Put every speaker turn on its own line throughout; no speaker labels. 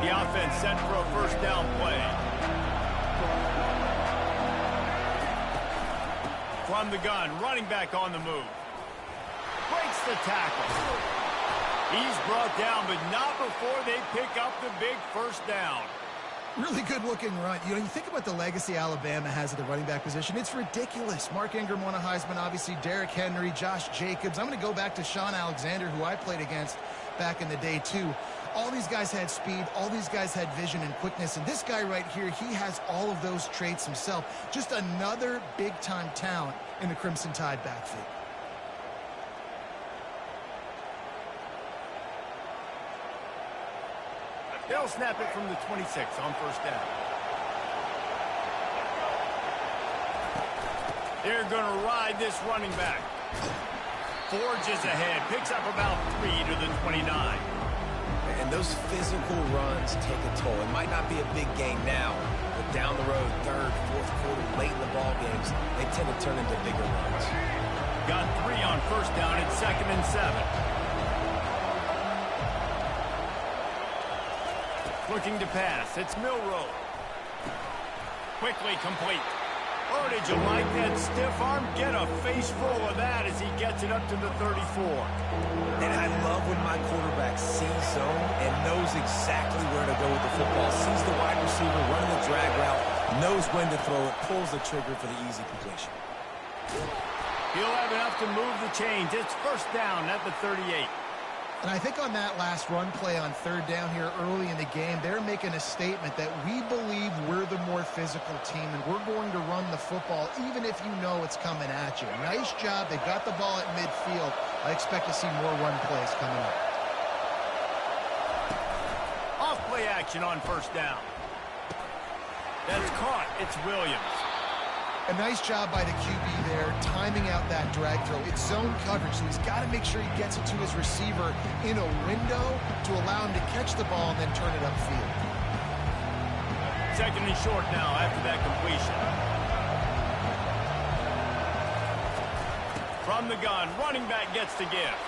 The offense set for a first down play. From the gun, running back on the move. Breaks the tackle. He's brought down, but not before they pick up the big first down.
Really good-looking run. You think about the legacy Alabama has at the running back position. It's ridiculous. Mark Ingram won a Heisman, obviously. Derrick Henry, Josh Jacobs. I'm going to go back to Sean Alexander, who I played against back in the day, too. All these guys had speed. All these guys had vision and quickness. And this guy right here, he has all of those traits himself. Just another big-time talent in the Crimson Tide backfield.
They'll snap it from the 26 on first down. They're going to ride this running back. Forges ahead, picks up about 3 to the 29.
And those physical runs take a toll. It might not be a big gain now, but down the road, third, fourth quarter, late in the ball games, they tend to turn into bigger runs.
Got 3 on first down and 2nd and 7. Looking to pass. It's Milroe. Quickly complete. Oh, did you like that stiff arm? Get a face full of that as he gets it up to the 34.
And I love when my quarterback sees zone and knows exactly where to go with the football. Sees the wide receiver running the drag route, knows when to throw it, pulls the trigger for the easy completion.
He'll have enough to move the chains. It's first down at the 38.
And I think on that last run play on third down here early in the game, they're making a statement that we believe we're the more physical team and we're going to run the football even if you know it's coming at you. Nice job. They got the ball at midfield. I expect to see more run plays coming up.
Off play action on first down. That's caught. It's Williams.
A nice job by the QB there, timing out that drag throw. It's zone coverage, so he's got to make sure he gets it to his receiver in a window to allow him to catch the ball and then turn it upfield.
2nd and short now after that completion. From the gun, running back gets the gift.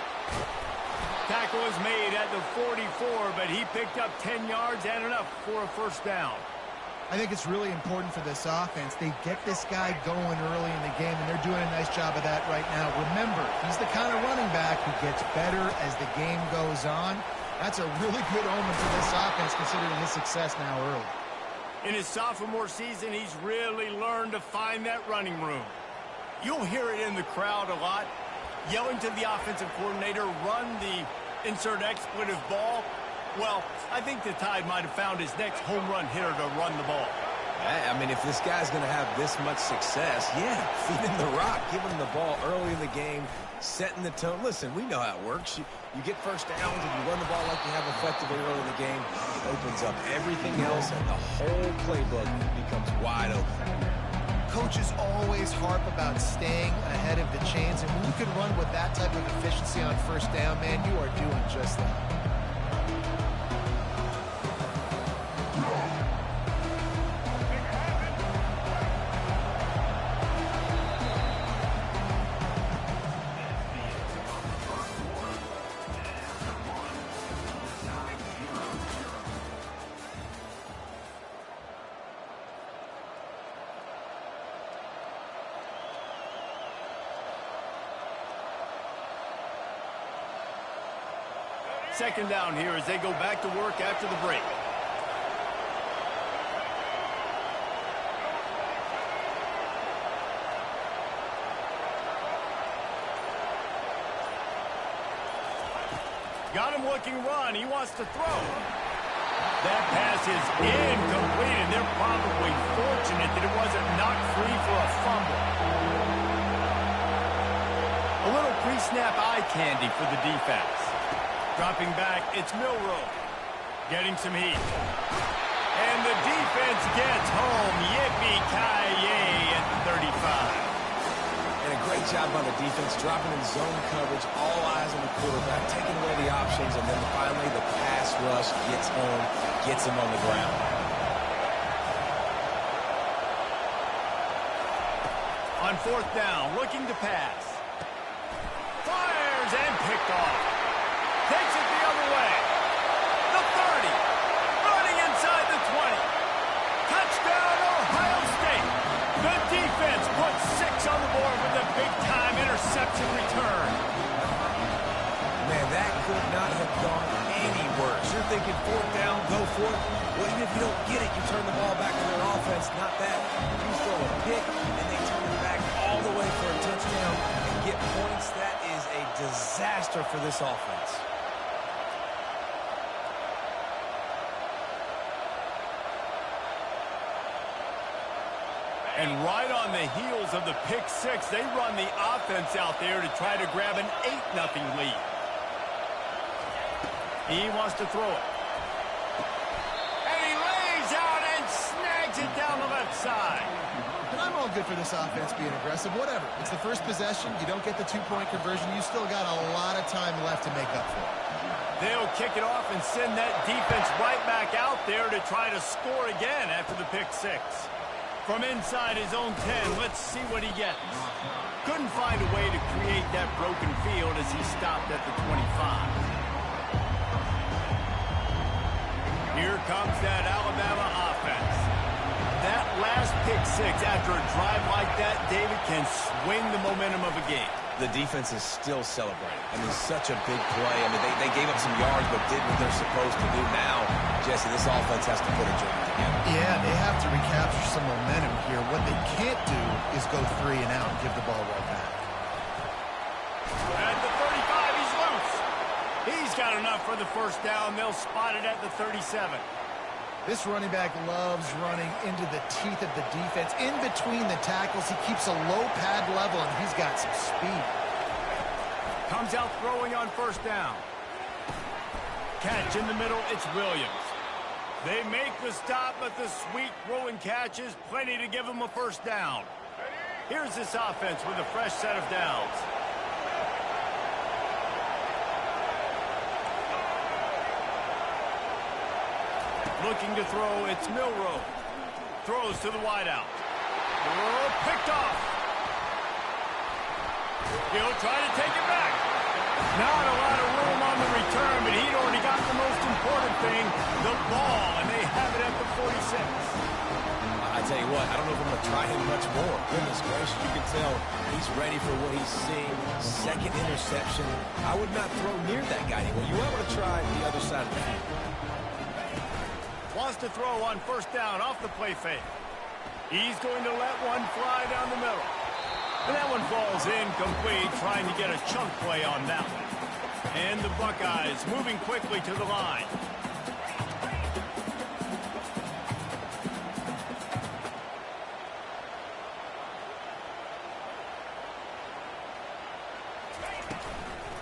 Tackle is made at the 44, but he picked up 10 yards and enough for a first down.
I think it's really important for this offense. They get this guy going early in the game, and they're doing a nice job of that right now. Remember, he's the kind of running back who gets better as the game goes on. That's a really good omen for this offense, considering his success now early.
In his sophomore season, he's really learned to find that running room. You'll hear it in the crowd a lot, yelling to the offensive coordinator, run the insert expletive ball. Well, I think the Tide might have found his next home run hitter to run the ball.
I mean, if this guy's going to have this much success, yeah, feed him the rock, give him the ball early in the game, setting the tone. Listen, we know how it works. You get first downs and you run the ball like you have effectively early in the game. It opens up everything else, and the whole playbook becomes wide open.
Coaches always harp about staying ahead of the chains, and when you can run with that type of efficiency on first down, man, you are doing just that.
Second down here as they go back to work after the break. Got him looking run. He wants to throw. That pass is incomplete, and they're probably fortunate that it wasn't knocked free for a fumble. A little pre-snap eye candy for the defense. Dropping back, it's Milroe. Getting some heat. And the defense gets home. Yippee-ki-yay at the 35.
And a great job by the defense, dropping in zone coverage, all eyes on the quarterback, taking away the options, and then finally the pass rush gets home, gets him on the ground.
On fourth down, looking to pass. Fires and picked off. Takes it the other way. The 30. Running big-time interception return.
Man, that could not have gone any worse. You're thinking fourth down, go for it. Well, even if you don't get it, you turn the ball back to their offense. Not that. You throw a pick, and they turn it back all the way for a touchdown and get points. That is a disaster for this offense.
And right on the heels of the pick six, they run the offense out there to try to grab an 8-0 lead. He wants to throw it. And he lays out and snags it down the left side.
And I'm all good for this offense being aggressive. Whatever. It's the first possession. You don't get the two-point conversion. You still got a lot of time left to make up for it.
They'll kick it off and send that defense right back out there to try to score again after the pick six. From inside his own 10, let's see what he gets. Couldn't find a way to create that broken field as he stopped at the 25. Here comes that Alabama offense. That last pick six after a drive like that, David, can swing the momentum of a game.
The defense is still celebrating. I mean, such a big play. I mean, they gave up some yards but did what they're supposed to do. Now, Jesse, this offense has to put a joint together.
Yeah, they have to recapture some momentum here. What they can't do is go 3 and out and give the ball right back.
At the 35, he's loose. He's got enough for the first down. They'll spot it at the 37.
This running back loves running into the teeth of the defense. In between the tackles, he keeps a low pad level, and he's got some speed.
Comes out throwing on first down. Catch in the middle, it's Williams. They make the stop, but the sweet throw and catch is plenty to give them a first down. Here's this offense with a fresh set of downs. Looking to throw, it's Milroe. Throws to the wideout. Oh, picked off. He'll try to take it back. Not a lot of room on the return, but he'd already got the most important thing, the ball, and they have it at the 46.
I tell you what, I don't know if I'm going to try him much more. Goodness gracious, you can tell he's ready for what he's seeing. Second interception. I would not throw near that guy anymore. You want to try the other side of the field.
Wants to throw on first down off the play fake. He's going to let one fly down the middle. And that one falls incomplete, trying to get a chunk play on that one. And the Buckeyes moving quickly to the line.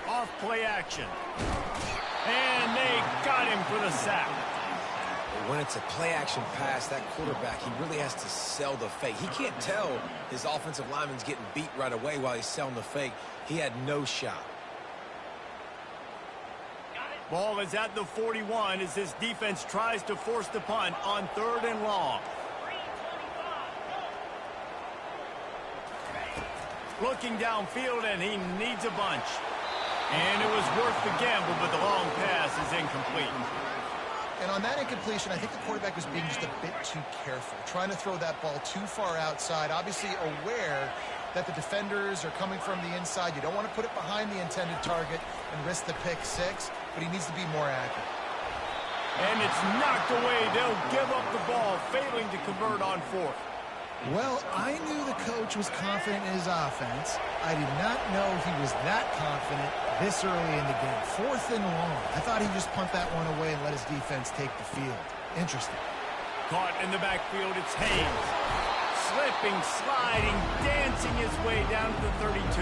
Off play action. And they got him for the sack.
When it's a play-action pass, that quarterback, he really has to sell the fake. He can't tell his offensive lineman's getting beat right away while he's selling the fake. He had no shot.
Ball is at the 41 as this defense tries to force the punt on 3rd and long. Looking downfield, and he needs a bunch. And it was worth the gamble, but the long pass is incomplete.
And on that incompletion, I think the quarterback was being just a bit too careful, trying to throw that ball too far outside, obviously aware that the defenders are coming from the inside. You don't want to put it behind the intended target and risk the pick six, but he needs to be more accurate.
And it's knocked away. They'll give up the ball, failing to convert on 4th.
Well, I knew the coach was confident in his offense. I did not know he was that confident this early in the game. 4th and long. I thought he'd just punt that one away and let his defense take the field. Interesting.
Caught in the backfield, it's Haynes. Slipping, sliding, dancing his way down to the 32.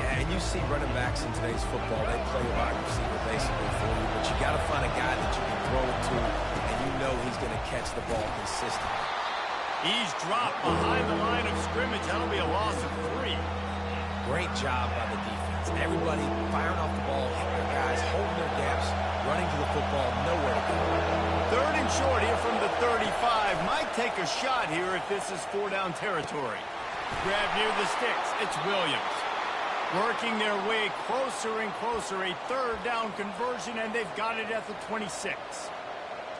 Yeah, and you see running backs in today's football, they play wide receiver basically for you, but you got to find a guy that you can throw it to, and you know he's going to catch the ball consistently.
He's dropped behind the line of scrimmage. That'll be a loss of 3.
Great job by the defense. Everybody firing off the ball, hitting their guys, holding their gaps, running to the football, nowhere to go.
3rd and short here from the 35. Might take a shot here if this is 4-down territory. Grab near the sticks. It's Williams. Working their way closer and closer. A 3rd down conversion, and they've got it at the 26.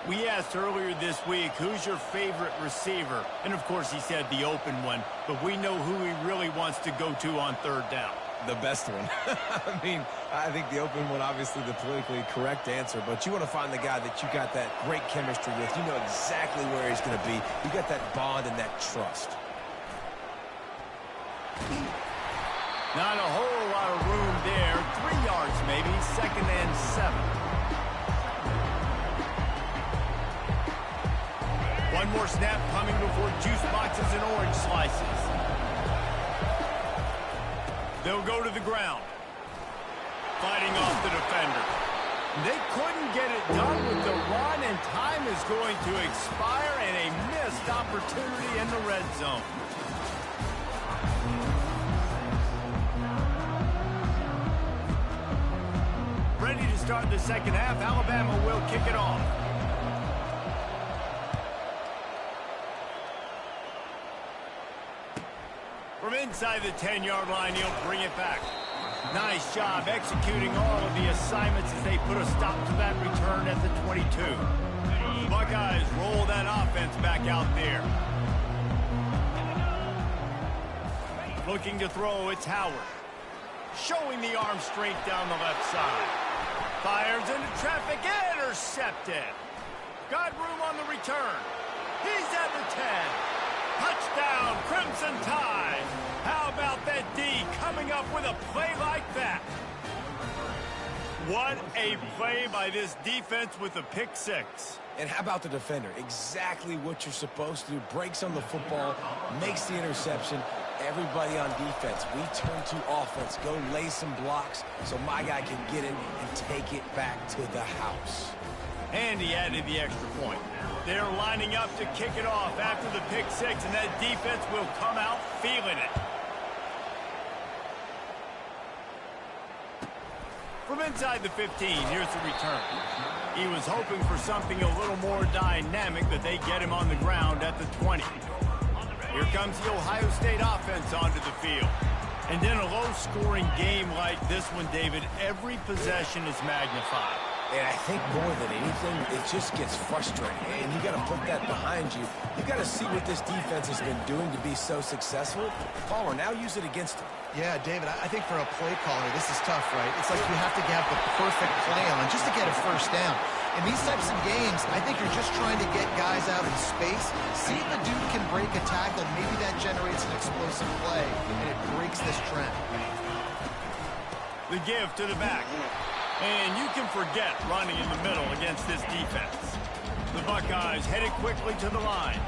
We asked earlier this week, who's your favorite receiver? And, of course, he said the open one. But we know who he really wants to go to on third down.
The best one. I mean, I think the open one, obviously the politically correct answer, but you want to find the guy that you got that great chemistry with. You know exactly where he's going to be. You got that bond and that trust.
Not a whole lot of room there. 3 yards maybe, 2nd and 7. One more snap coming before juice boxes and orange slices. They'll go to the ground. Fighting off the defender. They couldn't get it done with the run, and time is going to expire, and a missed opportunity in the red zone. Ready to start the second half. Alabama will kick it off. From inside the 10-yard line, he'll bring it back. Nice job executing all of the assignments as they put a stop to that return at the 22. The Buckeyes roll that offense back out there. Looking to throw, it's Howard. Showing the arm straight down the left side. Fires into traffic, intercepted. Got room on the return. He's at the 10. Touchdown, Crimson Tide. How about that D coming up with a play like that? What a play by this defense with a pick six.
And how about the defender? Exactly what you're supposed to do. Breaks on the football, makes the interception. Everybody on defense, we turn to offense. Go lay some blocks so my guy can get in and take it back to the house.
And he added the extra point. They're lining up to kick it off after the pick six, and that defense will come out feeling it. From inside the 15, here's the return. He was hoping for something a little more dynamic, but they get him on the ground at the 20. Here comes the Ohio State offense onto the field. And in a low-scoring game like this one, David, every possession is magnified.
And I think more than anything, it just gets frustrating. And you got to put that behind you. You got to see what this defense has been doing to be so successful. Caller, now use it against him.
Yeah, David, I think for a play caller, this is tough, right? It's like you have to have the perfect plan just to get a first down. In these types of games, I think you're just trying to get guys out in space, see if a dude can break a tackle. Maybe that generates an explosive play, and it breaks this trend.
The give to the back. And you can forget running in the middle against this defense. The Buckeyes headed quickly to the line.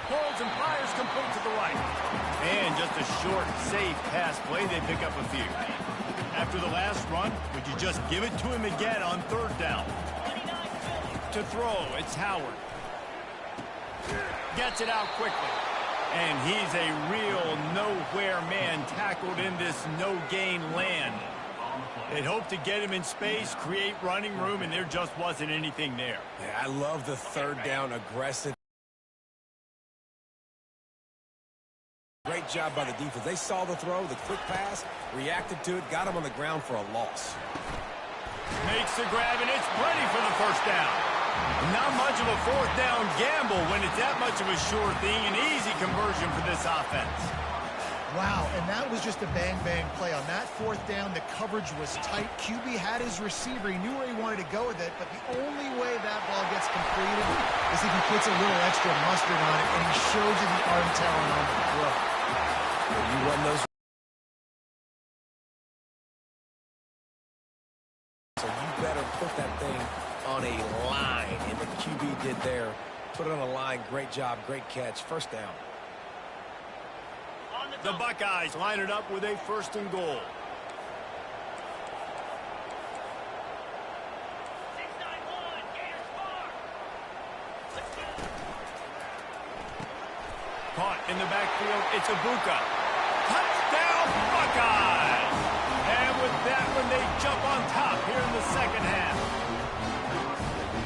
Holds and fires complete to the right. And just a short, safe pass play. They pick up a few. After the last run, would you just give it to him again on third down? To throw, it's Howard. Gets it out quickly. And he's a real nowhere man tackled in this no-gain land. They'd hope to get him in space, create running room, and there just wasn't anything there.
Yeah, I love the third down aggressive. Great job by the defense. They saw the throw, the quick pass, reacted to it, got him on the ground for a loss.
Makes the grab, and it's plenty for the first down. Not much of a fourth down gamble when it's that much of a sure thing. An easy conversion for this offense.
Wow, and that was just a bang-bang play. On that fourth down, the coverage was tight. QB had his receiver. He knew where he wanted to go with it, but the only way that ball gets completed is if he puts a little extra mustard on it, and he shows you the arm talent on the throw.
You run those. So you better put that thing on a line, and the QB did there. Put it on a line. Great job, great catch. First down.
The Buckeyes line it up with a first and goal. Caught in the backfield, it's Ibuka. Touchdown, Buckeyes! And with that one, they jump on top here in the second half.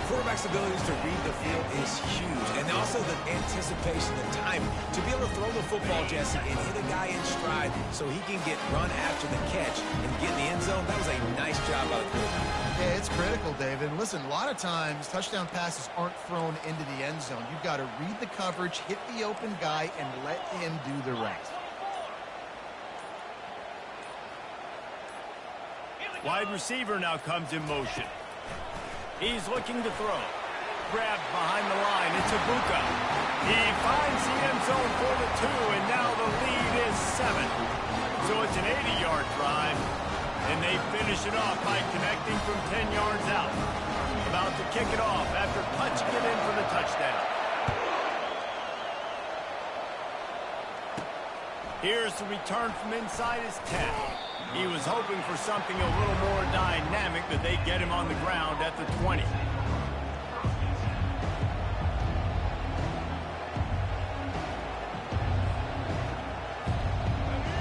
For quarterback's abilities to read the field is huge, and also the anticipation, the timing. To be able to throw the football, Jesse, and hit a guy in stride so he can get run after the catch and get in the end zone, that was a nice job by the quarterback.
Yeah, it's critical, David. Listen, a lot of times touchdown passes aren't thrown into the end zone. You've got to read the coverage, hit the open guy, and let him do the rest.
Wide receiver now comes in motion. He's looking to throw. Grabbed behind the line. It's Ibuka. He finds the end zone for the 2, and now the lead is 7. So it's an 80-yard drive, and they finish it off by connecting from 10 yards out. About to kick it off after punching it in for the touchdown. Here's the return from inside his 10. He was hoping for something a little more dynamic, but they get him on the ground at the 20.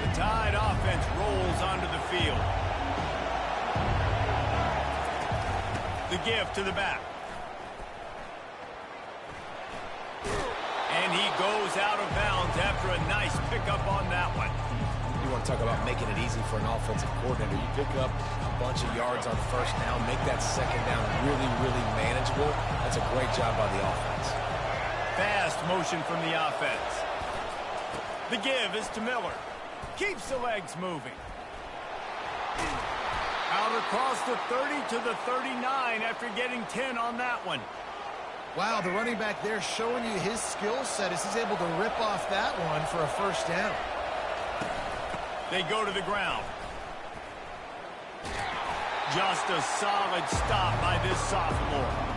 The Tide offense rolls onto the field. The give to the back. And he goes out of bounds after a nice pickup on that one.
You want to talk about making it easy for an offensive coordinator. You pick up a bunch of yards on first down, make that second down really, really manageable. That's a great job by the offense.
Fast motion from the offense. The give is to Miller. Keeps the legs moving. Out across the 30 to the 39 after getting 10 on that one.
Wow, the running back there showing you his skill set as he's able to rip off that one for a first down.
They go to the ground. Just a solid stop by this sophomore.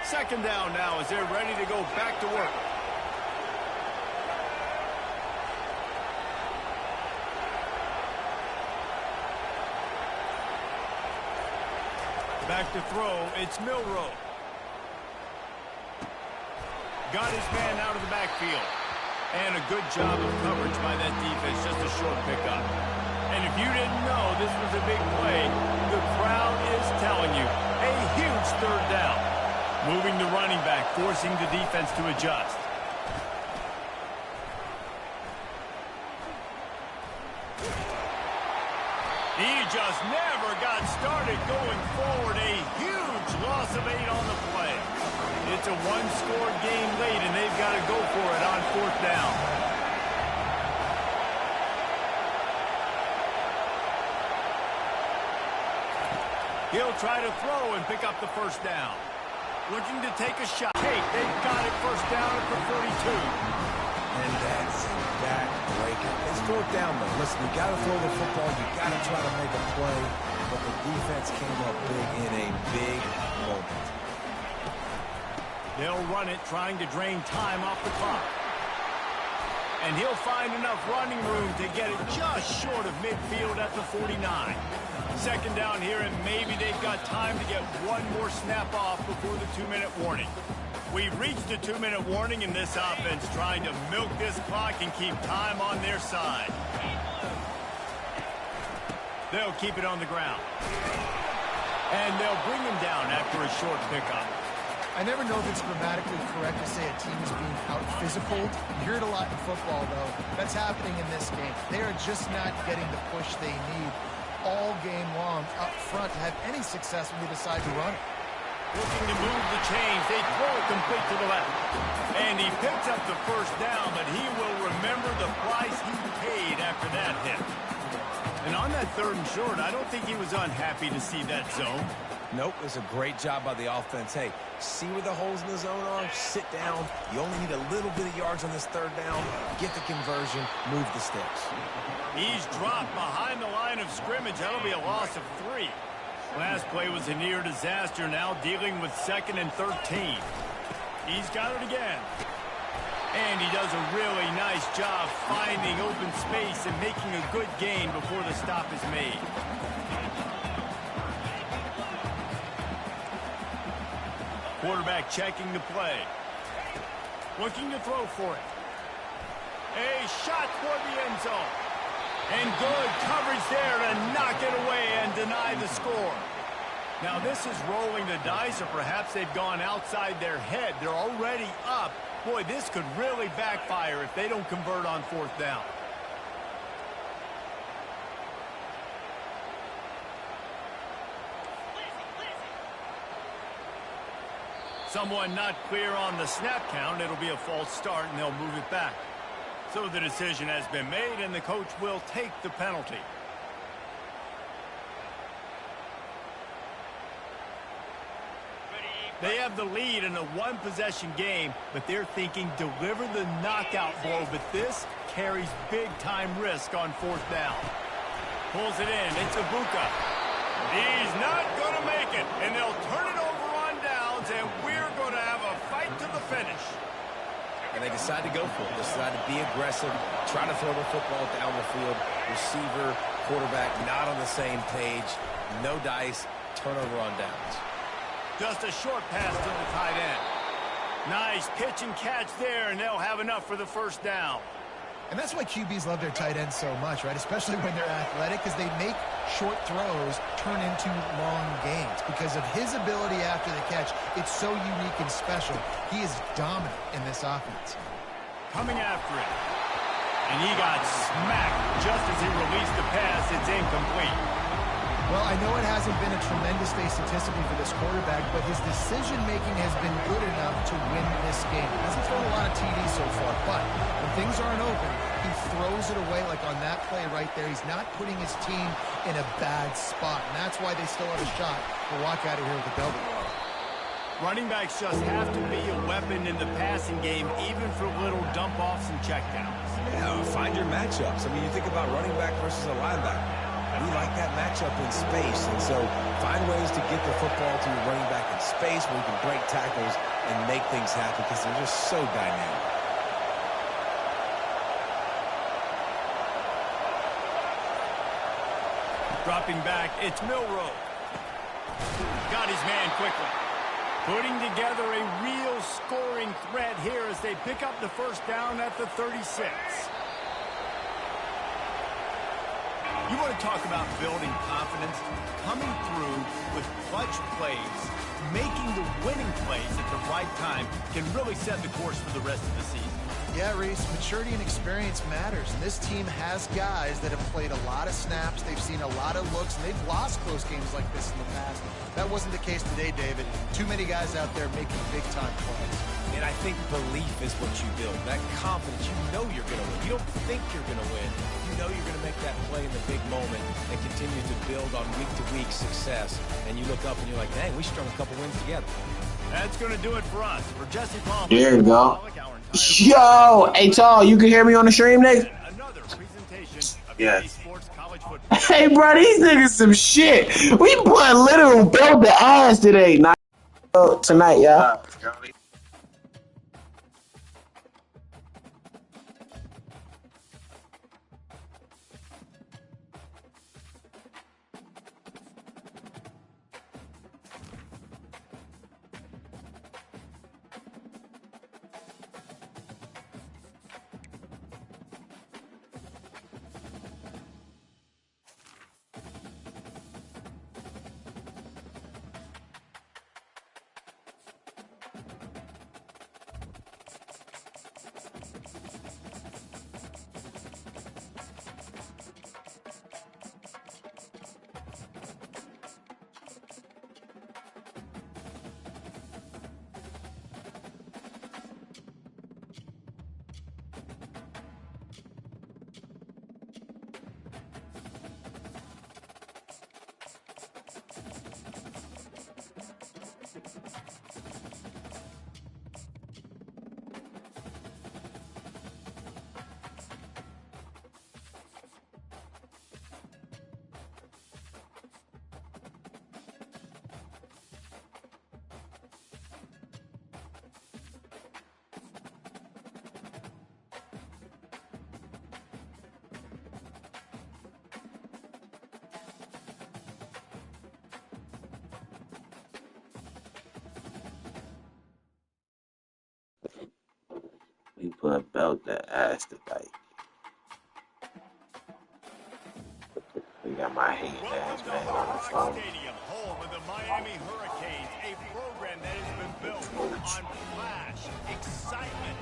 Second down now as they're ready to go back to work. Back to throw, it's Milroe. Got his man out of the backfield. And a good job of coverage by that defense, just a short pickup. And if you didn't know this was a big play, the crowd is telling you, a huge third down. Moving the running back, forcing the defense to adjust. He just never got started going forward. A huge loss of 8 on the play. It's a one-score game late, and they've got to go for it on fourth down. He'll try to throw and pick up the first down. Looking to take a shot. They've got it first down at the 42.
And that's back-breaker. It's fourth down, though. Listen, you got to throw the football. You got to try to make a play. But the defense came up big in a big moment.
They'll run it, trying to drain time off the clock. And he'll find enough running room to get it just short of midfield at the 49. Second down here, and maybe they've got time to get one more snap off before the 2-minute warning. We've reached a 2-minute warning in this offense, trying to milk this clock and keep time on their side. They'll keep it on the ground. And they'll bring him down after a short pickup.
I never know if it's grammatically correct to say a team is being out-physical. You hear it a lot in football, though. That's happening in this game. They are just not getting the push they need all game long up front to have any success when they decide to run it.
Looking to move the chains. They throw it complete to the left. And he picks up the first down, but he will remember the price he paid after that hit. And on that third and short, I don't think he was unhappy to see that zone.
Nope, it was a great job by the offense. Hey, see where the holes in the zone are? Sit down. You only need a little bit of yards on this third down. Get the conversion. Move the sticks.
He's dropped behind the line of scrimmage. That'll be a loss of 3. Last play was a near disaster, now dealing with 2nd and 13. He's got it again. And he does a really nice job finding open space and making a good gain before the stop is made. Quarterback checking the play. Looking to throw for it. A shot toward the end zone. And good coverage there to knock it away and deny the score. Now this is rolling the dice, or perhaps they've gone outside their head. They're already up. Boy, this could really backfire if they don't convert on 4th down. Someone not clear on the snap count. It'll be a false start, and they'll move it back. So the decision has been made, and the coach will take the penalty. They have the lead in a one-possession game, but they're thinking deliver the knockout blow, but this carries big-time risk on 4th down. Pulls it in. It's Ibuka. He's not going to make it, and they'll turn it over on downs, and we're going to have a fight to the finish.
And they decide to go for it. They decide to be aggressive, try to throw the football down the field. Receiver, quarterback, not on the same page. No dice, turnover on downs.
Just a short pass to the tight end. Nice pitch and catch there, and they'll have enough for the 1st down.
And that's why QBs love their tight ends so much, right? Especially when they're athletic, because they make short throws turn into long gains. Because of his ability after the catch, it's so unique and special. He is dominant in this offense.
Coming after it. And he got smacked just as he released the pass. It's incomplete.
Well, I know it hasn't been a tremendous day statistically for this quarterback, but his decision-making has been good enough to win this game. He hasn't thrown a lot of TDs so far, but when things aren't open, he throws it away like on that play right there. He's not putting his team in a bad spot, and that's why they still have a shot to walk out of here with a W.
Running backs just have to be a weapon in the passing game, even for little dump-offs and checkdowns.
Yeah, find your matchups. I mean, you think about running back versus a linebacker. We like that matchup in space, and so find ways to get the football to your running back in space where you can break tackles and make things happen because they're just so dynamic.
Dropping back, it's Milroe. Got his man quickly. Putting together a real scoring threat here as they pick up the 1st down at the 36. You want to talk about building confidence? Coming through with clutch plays, making the winning plays at the right time can really set the course for the rest of the season.
Yeah, Reese, maturity and experience matters, and this team has guys that have played a lot of snaps, they've seen a lot of looks, and they've lost close games like this in the past. That wasn't the case today, David. Too many guys out there making big-time plays.
And I think belief is what you build. That confidence, you know you're going to win. You don't think you're going to win. You know you're going to make that play in the big moment and continue to build on week-to-week success. And you look up and you're like, dang, we strung a couple wins together.
That's going to do it for us. For Jesse Palmer.
There you go. Yo, hey, Tall, you can hear me on the stream, nigga?
Another presentation of
Yeah.
Sports College Football.
Hey, bro, these niggas some shit. We put literal belt the ass today. Not tonight, y'all. We put belt the ass tonight. We got my hate ass
Welcome to
man
Hard
on the
Rock
phone.
Stadium, home of the Miami Hurricanes, a program that has been built on flash, excitement,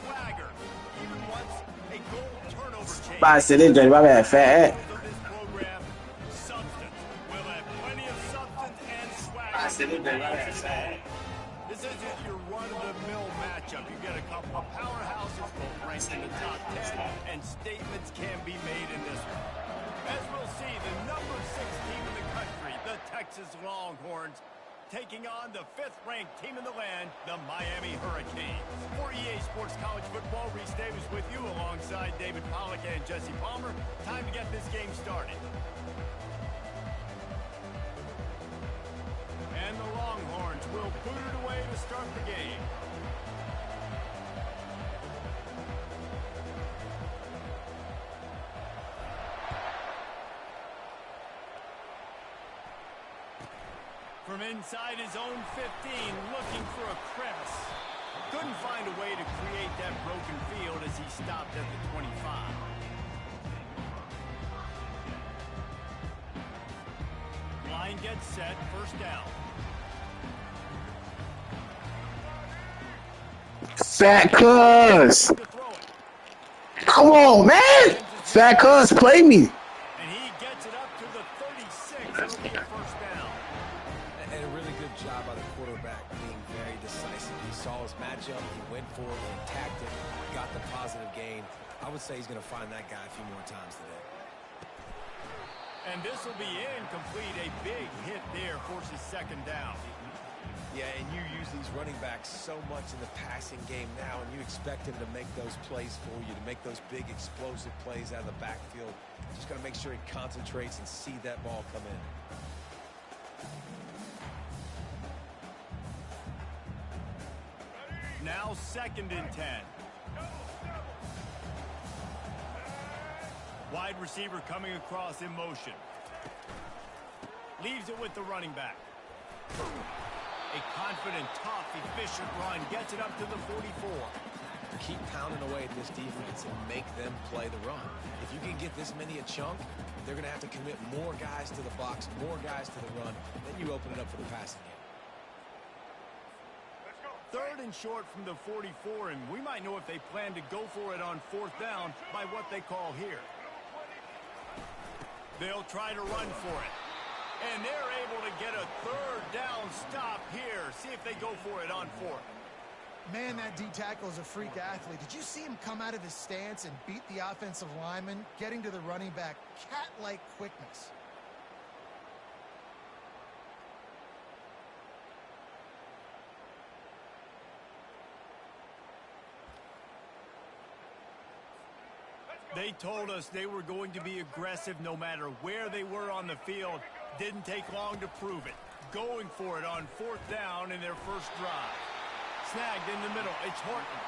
swagger, even once a goal turnover change.
Bye, sit in, Johnny. My bad, fat.
Of this program, substance. We'll have plenty of substance and swagger. This isn't your run-of-the-mill matchup. You get a couple of powerhouses, both ranked in the top 10, and statements can be made in this one. As we'll see, the number 6 team in the country, the Texas Longhorns, taking on the 5th-ranked team in the land, the Miami Hurricanes. For EA Sports College Football, Reese Davis with you alongside David Pollack and Jesse Palmer. Time to get this game started. And the Longhorns will boot it away to start the game. From inside his own 15, looking for a crevice. Couldn't find a way to create that broken field as he stopped at the 25. Line gets set, first down.
Fat Cuz. Come on, man. Fat Cuz, play me.
And he gets it up to the 36. It'll be a first down.
And a really good job by the quarterback being very decisive. He saw his matchup, he went for it, he attacked it, got the positive gain. I would say he's going to find that guy a few more times today.
And this will be incomplete. A big hit there forces second down.
Yeah, and you use these running backs so much in the passing game now, and you expect him to make those plays for you, to make those big explosive plays out of the backfield. Just got to make sure he concentrates and see that ball come in.
Now 2nd and 10. Wide receiver coming across in motion. Leaves it with the running back. A confident, tough, efficient run. Gets it up to the 44.
Keep pounding away at this defense and make them play the run. If you can get this many a chunk, they're going to have to commit more guys to the box, more guys to the run. Then you open it up for the passing game.
3rd and short from the 44, and we might know if they plan to go for it on 4th down by what they call here. They'll try to run for it. And they're able to get a 3rd down stop here. See if they go for it on 4th.
Man, that D-tackle is a freak athlete. Did you see him come out of his stance and beat the offensive lineman, getting to the running back? Cat-like quickness.
They told us they were going to be aggressive no matter where they were on the field. Didn't take long to prove it. Going for it on 4th down in their first drive. Snagged in the middle. It's Horton.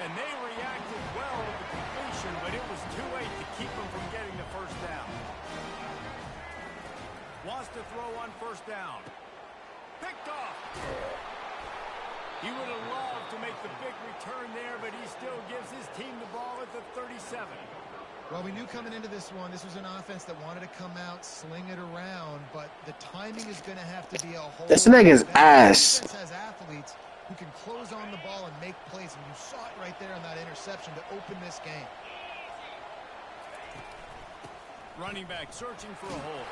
And they reacted well to the completion, but it was too late to keep them from getting the first down. Wants to throw on 1st down. Picked off. He would have loved to make the big return there, but he still gives his team the ball at the 37.
Well, we knew coming into this one, this was an offense that wanted to come out, sling it around, but the timing is going to have to be a whole...
This nigga's ass.
This has athletes who can close on the ball and make plays, and you saw it right there on that interception to open this game.
Running back searching for a hole.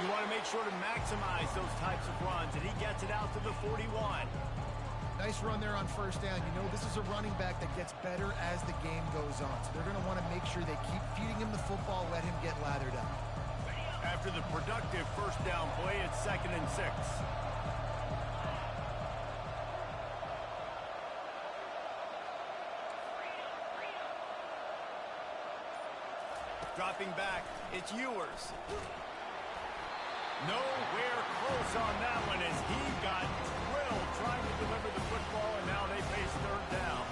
You want to make sure to maximize those types of runs, and he gets it out to the 41.
Nice run there on 1st down. You know, this is a running back that gets better as the game goes on. So they're going to want to make sure they keep feeding him the football, let him get lathered up.
After the productive 1st down play, it's 2nd and 6. Dropping back, it's Ewers. Nowhere close on that one as he got drilled trying to deliver the football, and now they face 3rd down.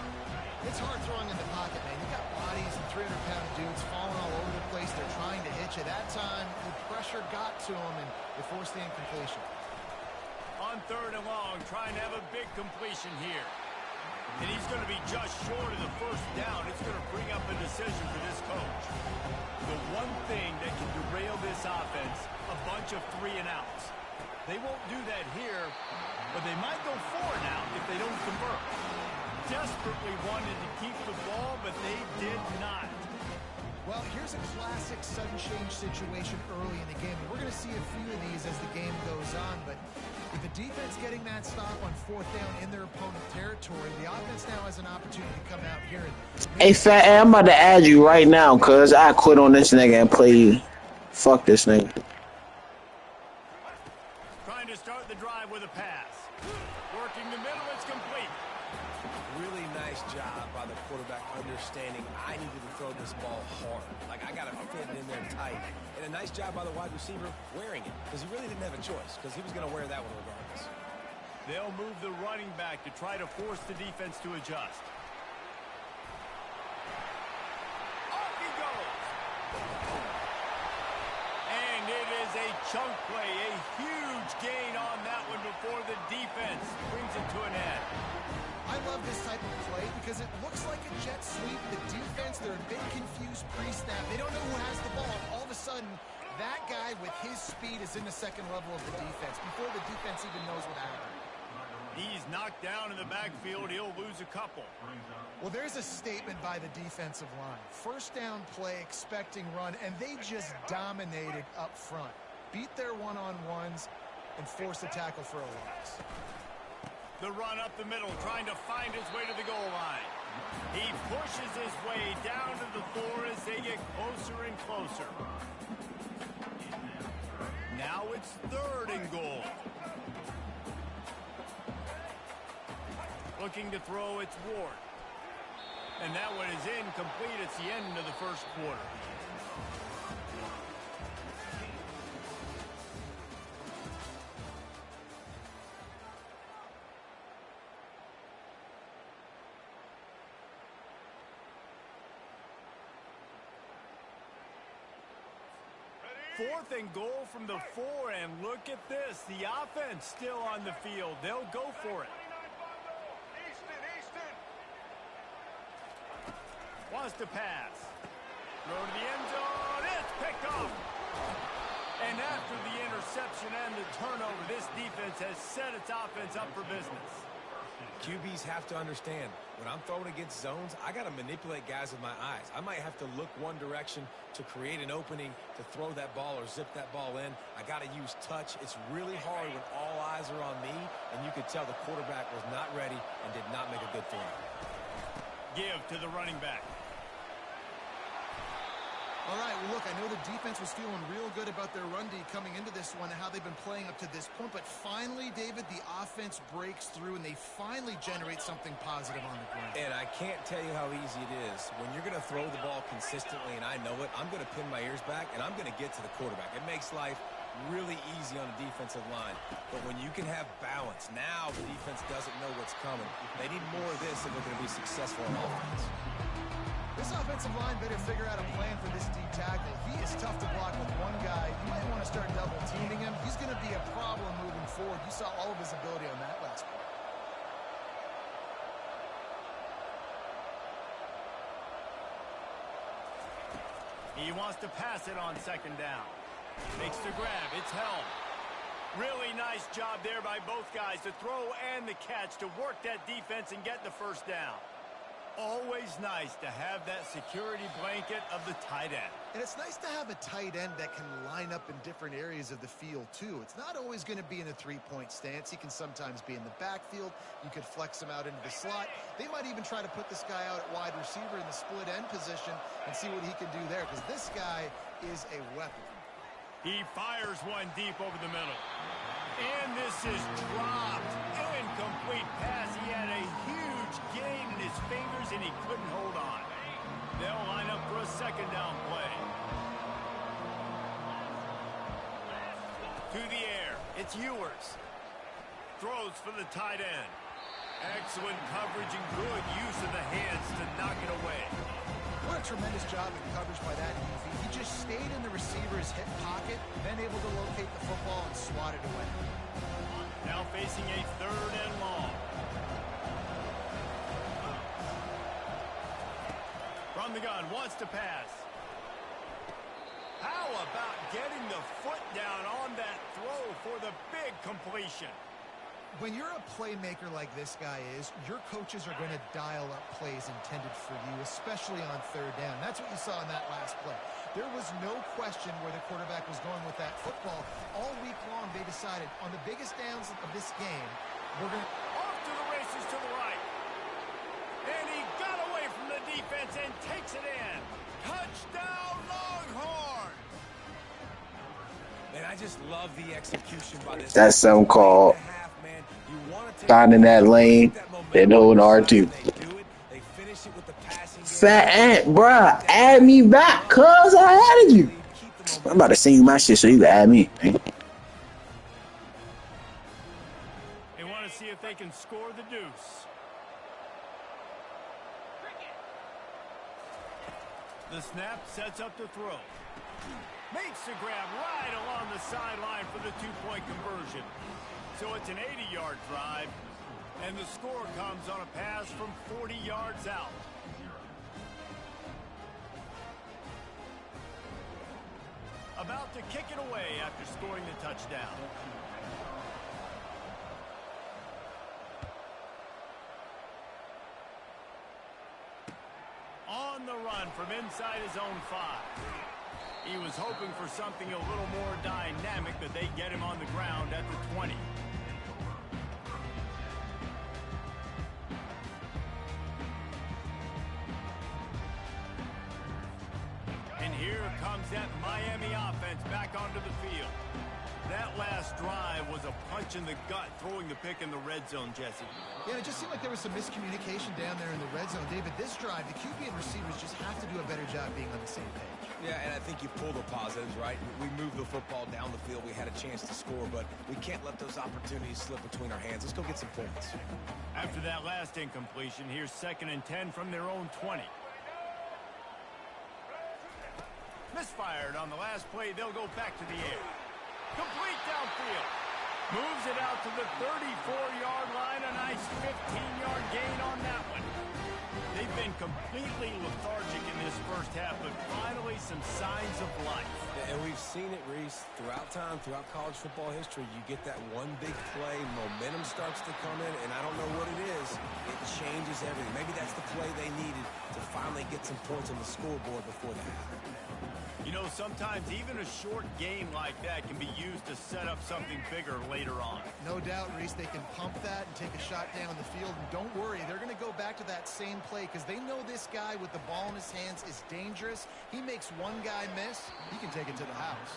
It's hard throwing in the pocket, man. You got bodies and 300-pound dudes falling all over the place. They're trying to hit you. That time, the pressure got to them, and they forced the incompletion.
On 3rd and long, trying to have a big completion here. And he's going to be just short of the first down. It's going to bring up a decision for this coach. The one thing that can derail this offense, a bunch of 3-and-outs. They won't do that here, but they might go 4-and-out if they don't convert. Desperately wanted to keep the ball, but they did not.
Well, here's a classic sudden change situation early in the game. We're going to see a few of these as the game goes on, but with the defense getting that stop on 4th down in their opponent territory, the offense now has an opportunity to come out here.
Hey, Fat, I'm about to add you right now, cuz I quit on this nigga and play. Fuck this nigga.
Trying to start the drive with a pass. Working the middle, it's complete.
Really nice job by the quarterback understanding I needed to throw this ball hard. Like, I got to fit it in there tight. And a nice job by the wide receiver wearing it, because he really didn't have a choice, because he was going to wear that one regardless.
They'll move the running back to try to force the defense to adjust. Off he goes. And it is a chunk play, a huge gain on that one before the defense brings it to an end.
I love this type of play because it looks like a jet sweep. The defense, they're a bit confused pre-snap. They don't know who has the ball. All of a sudden, that guy with his speed is in the second level of the defense before the defense even knows what happened.
He's knocked down in the backfield. He'll lose a couple.
Well, there's a statement by the defensive line. First down play, expecting run, and they just dominated up front. Beat their one-on-ones and forced a tackle for a loss.
The run up the middle, trying to find his way to the goal line. He pushes his way down to the 4 as they get closer and closer. Now it's 3rd and goal. Looking to throw, it's Ward. And that one is incomplete. It's the end of the first quarter. Fourth and goal from the 4, and look at this. The offense still on the field. They'll go for it. Wants to pass. Throw to the end zone. It's picked off. And after the interception and the turnover, this defense has set its offense up for business.
QBs have to understand, when I'm throwing against zones, I got to manipulate guys with my eyes. I might have to look one direction to create an opening to throw that ball or zip that ball in. I got to use touch. It's really hard when all eyes are on me, and you could tell the quarterback was not ready and did not make a good throw.
Give to the running back.
All right, well, look, I know the defense was feeling real good about their run D coming into this one and how they've been playing up to this point, but finally, David, the offense breaks through and they finally generate something positive on the ground.
And I can't tell you how easy it is. When you're going to throw the ball consistently, and I know it, I'm going to pin my ears back, and I'm going to get to the quarterback. It makes life really easy on the defensive line. But when you can have balance, now the defense doesn't know what's coming. They need more of this if they're going to be successful on offense.
This offensive line better figure out a plan for this D tackle. He is tough to block with one guy. You might want to start double teaming him. He's going to be a problem moving forward. You saw all of his ability on that last play.
He wants to pass it on 2nd down. Makes the grab. It's held. Really nice job there by both guys to throw and the catch to work that defense and get the 1st down. Always nice to have that security blanket of the tight end.
And it's nice to have a tight end that can line up in different areas of the field, too. It's not always going to be in a three-point stance. He can sometimes be in the backfield. You could flex him out into the slot. They might even try to put this guy out at wide receiver in the split end position and see what he can do there, because this guy is a weapon.
He fires one deep over the middle. And this is dropped. Incomplete pass. He had a huge gain in his fingers, and he couldn't hold on. They'll line up for a 2nd down play. To the air. It's Ewers. Throws for the tight end. Excellent coverage and good use of the hands to knock it away.
What a tremendous job in coverage by that UV. He just stayed in the receiver's hip pocket, then able to locate the football and swat it away.
Now facing a 3rd and long. from the gun, wants to pass. How about getting the foot down on that throw for the big completion?
When you're a playmaker like this guy is, your coaches are going to dial up plays intended for you, especially on third down. That's what you saw in that last play. There was no question where the quarterback was going with that football. All week long, they decided on the biggest downs of this game, we're going to...
Off to the races to the right. And he got away from the defense and takes it in. Touchdown, Longhorn!
Man, I just love the execution by this.
That's something called finding that lane and holding R2. Fat Ant, bruh, add me back, cuz I added you. I'm about to send you my shit so you can add me.
They want to see if they can score the deuce. The snap sets up the throw. Makes the grab right along the sideline for the two-point conversion. So it's an 80-yard drive, and the score comes on a pass from 40 yards out. About to kick it away after scoring the touchdown. On the run from inside his own 5. He was hoping for something a little more dynamic, but they get him on the ground at the 20. And here comes that Miami offense back onto the field. That last drive was a punch in the gut, throwing the pick in the red zone, Jesse.
Yeah, it just seemed like there was some miscommunication down there in the red zone. David, this drive, the QB and receivers just have to do a better job being on the same page.
Yeah, and I think you pull the positives, right? We moved the football down the field. We had a chance to score, but we can't let those opportunities slip between our hands. Let's go get some points.
After that last incompletion, here's 2nd and 10 from their own 20. Misfired on the last play. They'll go back to the air. Complete downfield. Moves it out to the 34-yard line. A nice 15-yard gain on that one. They've been completely lethargic in this first half, but finally some signs of life.
And we've seen it, Reese, throughout time, throughout college football history. You get that one big play, momentum starts to come in, and I don't know what it is. It changes everything. Maybe that's the play they needed to finally get some points on the scoreboard before the half.
You know, sometimes even a short game like that can be used to set up something bigger later on.
No doubt, Reese, they can pump that and take a shot down the field. And don't worry, they're going to go back to that same play because they know this guy with the ball in his hands is dangerous. He makes one guy miss, he can take it to the house.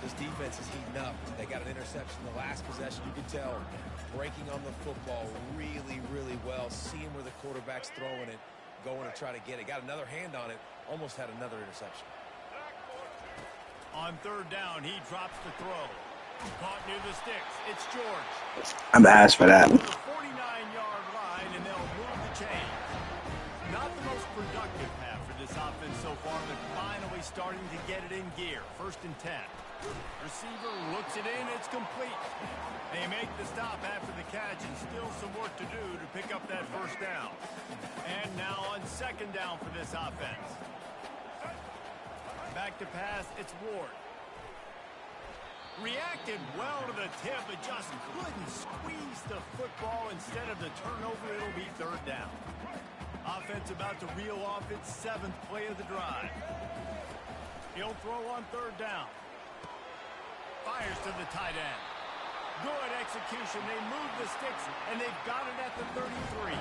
This defense is heating up. They got an interception the last possession. You can tell breaking on the football really, really well. Seeing where the quarterback's throwing it, going to try to get it. Got another hand on it, almost had another interception.
On 3rd down, he drops the throw. Caught near the sticks. It's George.
I'm asked for that.
To the 49-yard line, and they'll move the chains. Not the most productive half for this offense so far, but finally starting to get it in gear. 1st and 10. Receiver looks it in. It's complete. They make the stop after the catch, and still some work to do to pick up that 1st down. And now on 2nd down for this offense. Back to pass, it's Ward. Reacted well to the tip, but just couldn't squeeze the football. Instead of the turnover, it'll be 3rd down. Offense about to reel off its 7th play of the drive. He'll throw on 3rd down. Fires to the tight end. Good execution. They move the sticks, and they've got it at the 33.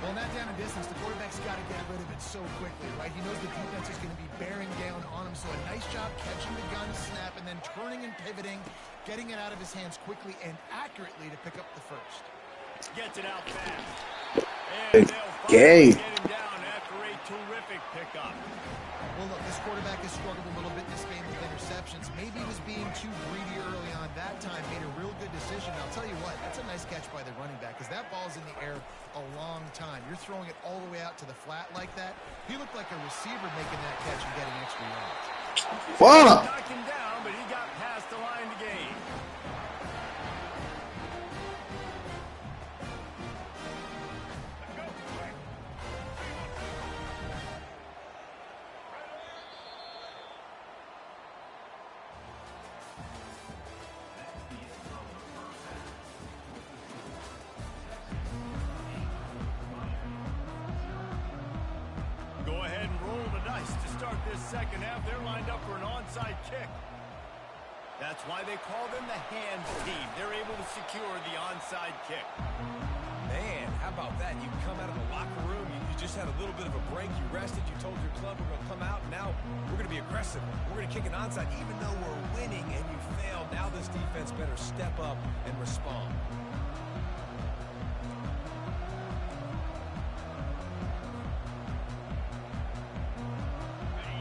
Well, in that down and distance, the quarterback's got to get rid of it so quickly, right? He knows the defense is going to be bearing down on him, so a nice job catching the gun snap and then turning and pivoting, getting it out of his hands quickly and accurately to pick up the 1st.
Gets it out fast. And they'll finally get him down after a terrific pickup.
Well, look, this quarterback has struggled a little bit in this game with interceptions. Maybe he was being too greedy early on. That time made a real good decision. I'll tell you what, that's a nice catch by the running back because that ball's in the air a long time. You're throwing it all the way out to the flat like that. He looked like a receiver making that catch and getting extra yards.
Fuck!
Knocked him down, but he got past the line to gain. Nice to start this second half. They're lined up for an onside kick. That's why they call them the hands team. They're able to secure the onside kick.
Man, how about that? You come out of the locker room, you just had a little bit of a break, you rested, you told your club we're going to come out, and now we're going to be aggressive. We're going to kick an onside even though we're winning and you failed. Now this defense better step up and respond.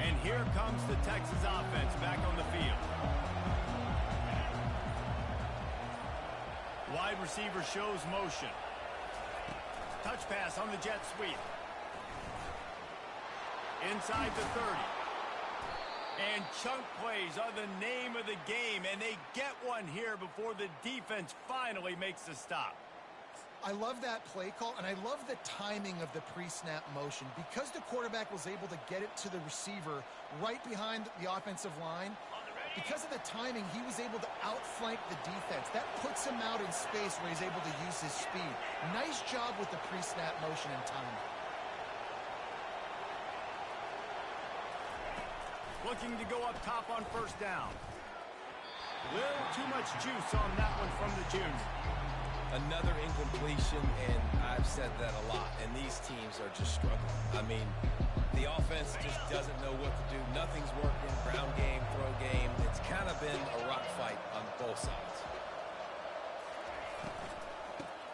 And here comes the Texas offense back on the field. Wide receiver shows motion. Touch pass on the jet sweep. Inside the 30. And chunk plays are the name of the game, and they get one here before the defense finally makes the stop.
I love that play call, and I love the timing of the pre-snap motion. Because the quarterback was able to get it to the receiver right behind the offensive line, because of the timing, he was able to outflank the defense. That puts him out in space where he's able to use his speed. Nice job with the pre-snap motion and timing.
Looking to go up top on first down. Little too much juice on that one from the junior.
Another incompletion, and I've said that a lot, and these teams are just struggling. I mean, the offense just doesn't know what to do. Nothing's working. Ground game, throw game. It's kind of been a rock fight on both sides.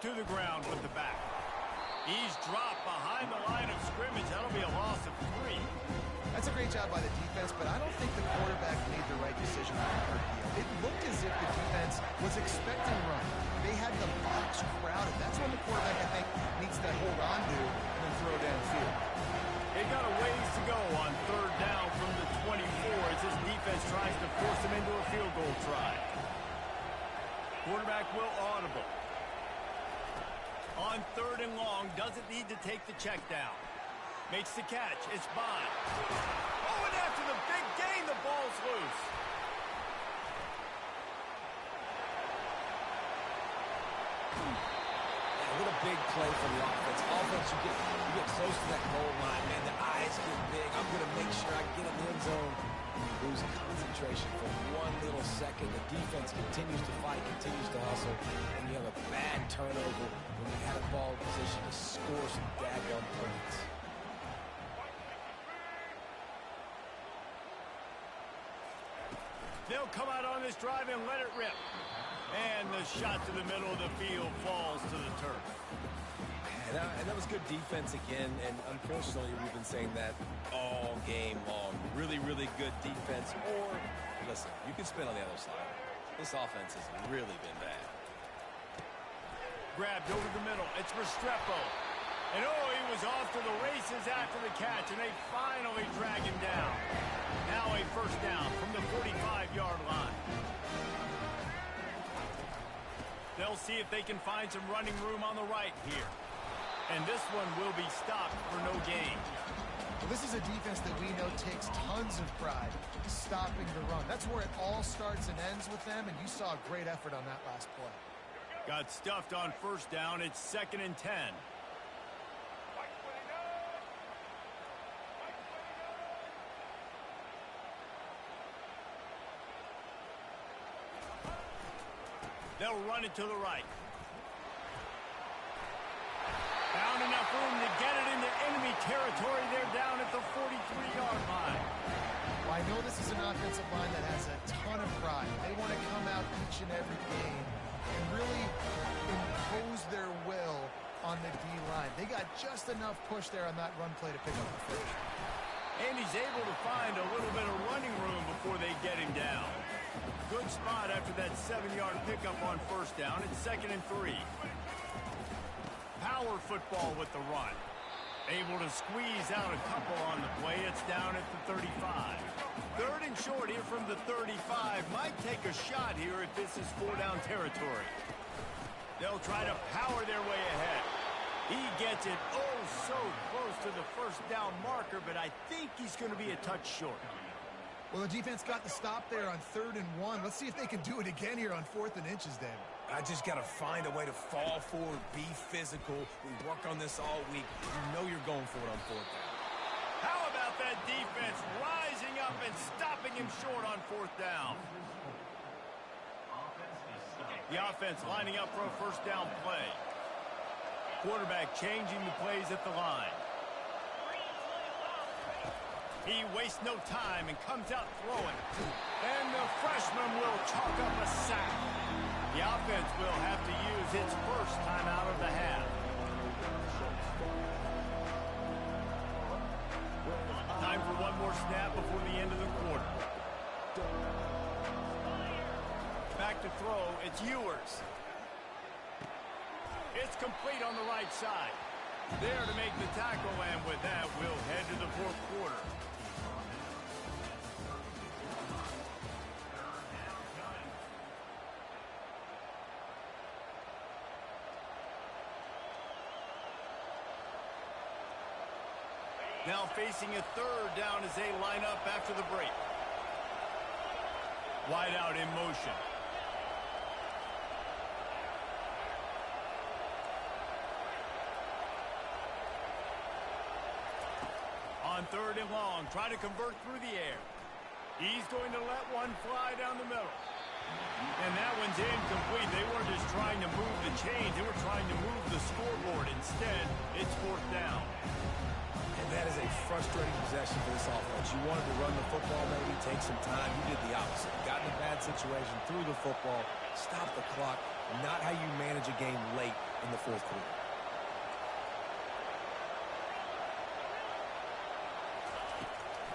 To the ground with the back. He's dropped behind the line of scrimmage. That'll be a loss of 3.
That's a great job by the defense, but I don't think the quarterback made the right decision on the third deal. It looked as if the defense was expecting run. They had the box crowded. That's when the quarterback, I think, needs to hold on to and then throw downfield.
They got a ways to go on third down from the 24 as this defense tries to force them into a field goal try. Quarterback will audible. On third and long, doesn't need to take the check down. Makes the catch. It's Bond. Oh, and after the big gain, the ball's loose.
What a big play for the offense. Offense, you get close to that goal line, man. The eyes get big. I'm going to make sure I get in the end zone. You lose concentration for one little second. The defense continues to fight, continues to hustle, and you have a bad turnover when you had a ball position to score some daggone points.
They'll come out on this drive and let it rip. And the shot to the middle of the field falls to the turf.
And that was good defense again, and unfortunately we've been saying that all game long. Really, really good defense. Or, listen, you can spin on the other side. This offense has really been bad.
Grabbed over the middle. It's Restrepo. And oh, he was off to the races after the catch, and they finally drag him down. Now a first down from the 45-yard line. They'll see if they can find some running room on the right here. And this one will be stopped for no gain.
Well, this is a defense that we know takes tons of pride stopping the run. That's where it all starts and ends with them, and you saw a great effort on that last play.
Got stuffed on first down. It's 2nd and 10. They'll run it to the right. Found enough room to get it into enemy territory. They're down at the 43-yard line.
Well, I know this is an offensive line that has a ton of pride. They want to come out each and every game and really impose their will on the D-line. They got just enough push there on that run play to pick up the first.
And he's able to find a little bit of running room before they get him down. Good spot after that 7-yard pickup on first down. It's 2nd and 3. Power football with the run. Able to squeeze out a couple on the play. It's down at the 35. 3rd and short here from the 35. Might take a shot here if this is 4-down territory. They'll try to power their way ahead. He gets it oh so close to the first down marker, but I think he's going to be a touch short.
Well, the defense got the stop there on 3rd and 1. Let's see if they can do it again here on 4th and inches, David.
I just got to find a way to fall forward, be physical. We work on this all week. You know you're going for it on 4th down.
How about that defense defense stopping him short on fourth down. The offense lining up for a first down play. Quarterback changing the plays at the line. He wastes no time and comes out throwing. And the freshman will chalk up a sack. The offense will have to use its first time out of the half. Time for one more snap before the end of the quarter. Back to throw, it's Ewers. It's complete on the right side. There to make the tackle, and with that, we'll head to the fourth quarter. Now facing a third down as they line up after the break. Wide out in motion. On third and long, try to convert through the air. He's going to let one fly down the middle. And that one's incomplete. They weren't just trying to move the chains. They were trying to move the scoreboard. Instead, it's fourth down.
And that is a frustrating possession for this offense. You wanted to run the football, maybe take some time. You did the opposite. Got in a bad situation, threw the football, stopped the clock. Not how you manage a game late in the fourth quarter.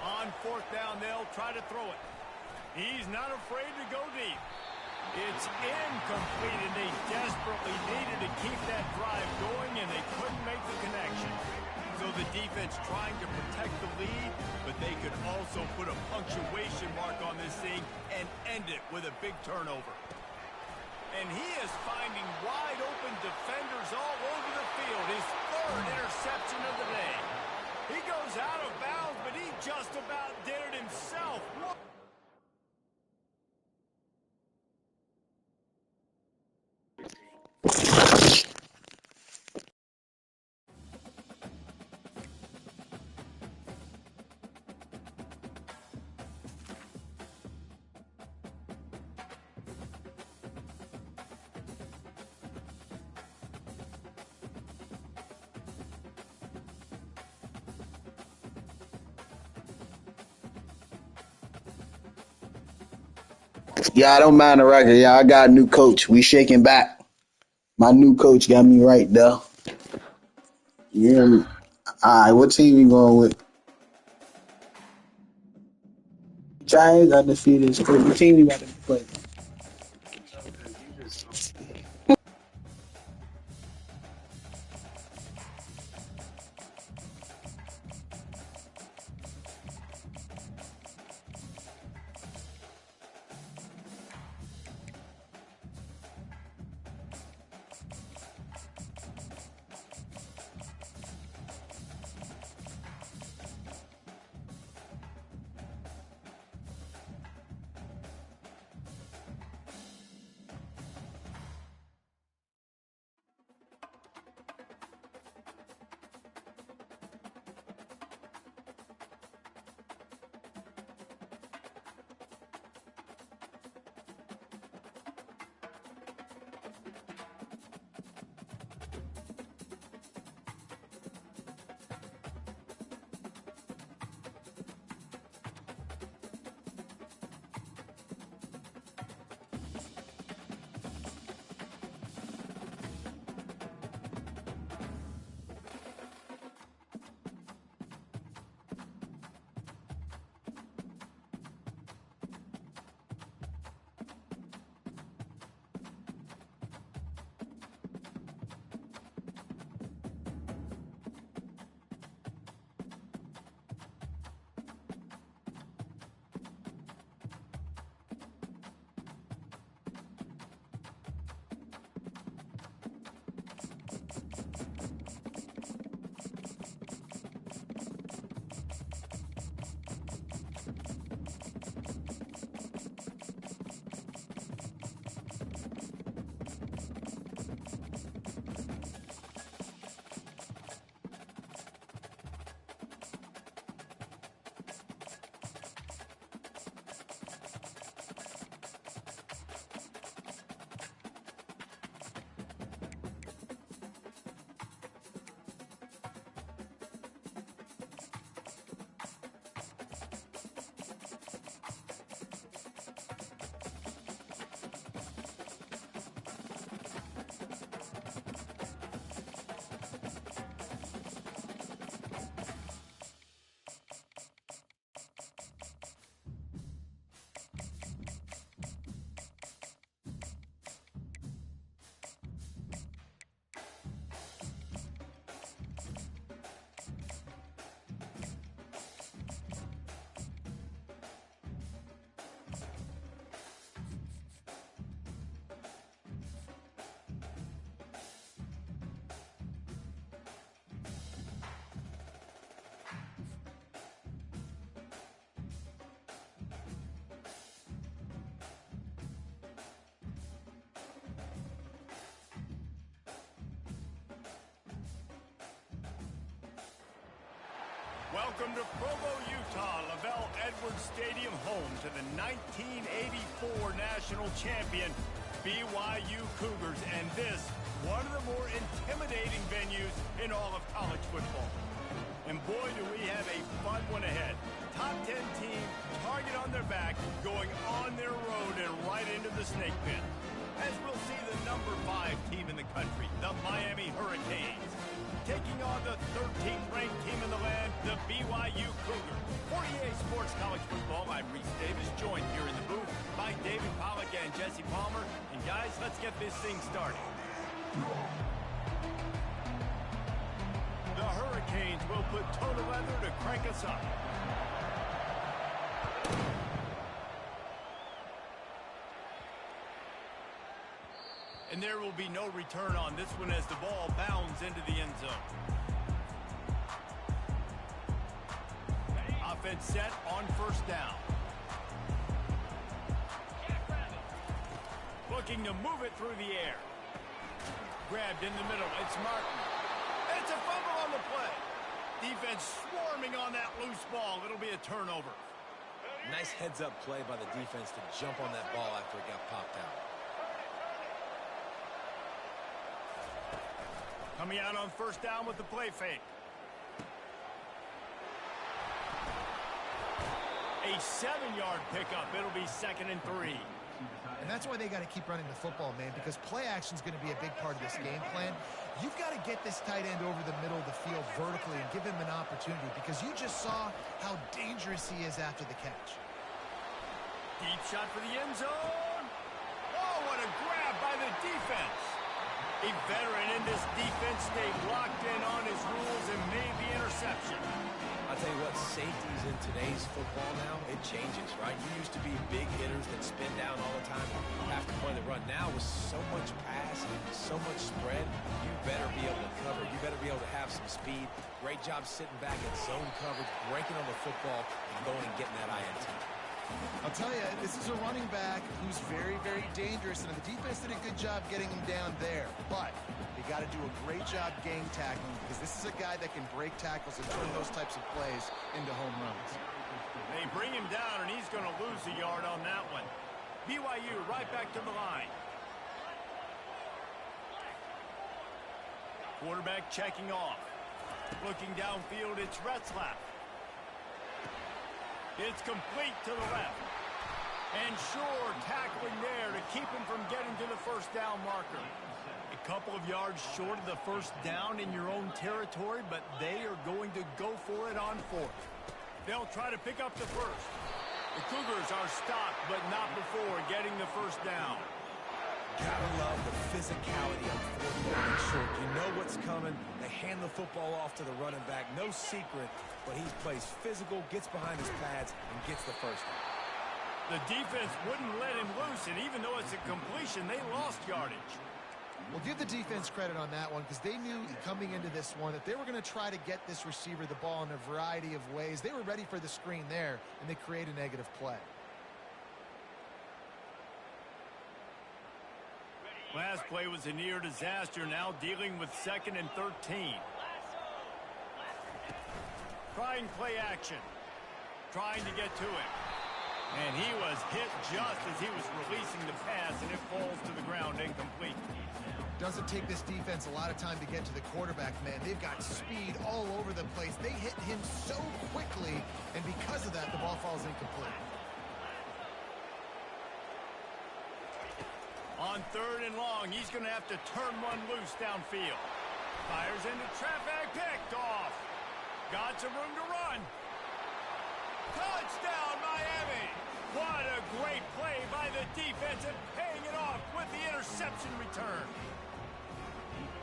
On fourth down, they'll try to throw it. He's not afraid to go deep. It's incomplete, and they desperately needed to keep that drive going, and they couldn't make the connection. So the defense trying to protect the lead, but they could also put a punctuation mark on this thing and end it with a big turnover. And he is finding wide open defenders all over the field. His third interception of the day. He goes out of bounds, but he just about did it himself.
Yeah, I don't mind the record. Yeah, I got a new coach. We shaking back. My new coach got me right though. Yeah. All right, what team you going with? Giants undefeated. Is good. What team you about to play?
Welcome to Provo, Utah, Lavelle Edwards Stadium, home to the 1984 national champion BYU Cougars, and this, one of the more intimidating venues in all of college football. And boy, do we have a fun one ahead. Top 10 team, target on their back, going on their road and right into the snake pit. As we'll see the number 5 team in the country, the Miami Hurricanes, taking on the 13th ranked team in the land, the BYU Cougars. For EA Sports College Football, I'm Reese Davis, joined here in the booth by David Pollack and Jesse Palmer. And guys, let's get this thing started. The Hurricanes will put total leather to crank us up. And there will be no return on this one as the ball bounds into the end zone. Offense set on first down. Looking to move it through the air. Grabbed in the middle. It's Martin. And it's a fumble on the play. Defense swarming on that loose ball. It'll be a turnover.
Nice heads-up play by the defense to jump on that ball after it got popped out.
Coming out on first down with the play fake. A 7-yard pickup. It'll be 2nd and 3.
And that's why they got to keep running the football, man, because play action is going to be a big part of this game plan. You've got to get this tight end over the middle of the field vertically and give him an opportunity, because you just saw how dangerous he is after the catch.
Deep shot for the end zone. Oh, what a grab by the defense. A veteran in this defense stayed locked in on his rules and made the interception.
I'll tell you what, safeties in today's football now, it changes, right? You used to be big hitters that spin down all the time, have to play the run. Now with so much pass, so much spread, you better be able to cover. You better be able to have some speed. Great job sitting back in zone coverage, breaking on the football, and going and getting that INT.
I'll tell you, this is a running back who's very, very dangerous, and the defense did a good job getting him down there. But you got to do a great job gang tackling, because this is a guy that can break tackles and turn those types of plays into home runs.
They bring him down, and he's going to lose a yard on that one. BYU right back to the line. Quarterback checking off. Looking downfield, it's Retzlaff. It's complete to the left. And Shore tackling there to keep him from getting to the first down marker. A couple of yards short of the first down in your own territory, but they are going to go for it on 4th. They'll try to pick up the first. The Cougars are stopped, but not before getting the first down.
Gotta love the physicality on 4th down and short. You know what's coming. They hand the football off to the running back. No secret, but he plays physical, gets behind his pads, and gets the first down.
The defense wouldn't let him loose, and even though it's a completion, they lost yardage.
Well, give the defense credit on that one, because they knew coming into this one that they were going to try to get this receiver the ball in a variety of ways. They were ready for the screen there, and they create a negative play.
Last play was a near disaster, now dealing with 2nd and 13. Trying play action. Trying to get to it. And he was hit just as he was releasing the pass, and it falls to the ground incomplete.
Doesn't take this defense a lot of time to get to the quarterback, man. They've got speed all over the place. They hit him so quickly, and because of that, the ball falls incomplete.
On 3rd and long, he's going to have to turn one loose downfield. Fires into traffic, picked off. Got some room to run. Touchdown, Miami! What a great play by the defense, and paying it off with the interception return.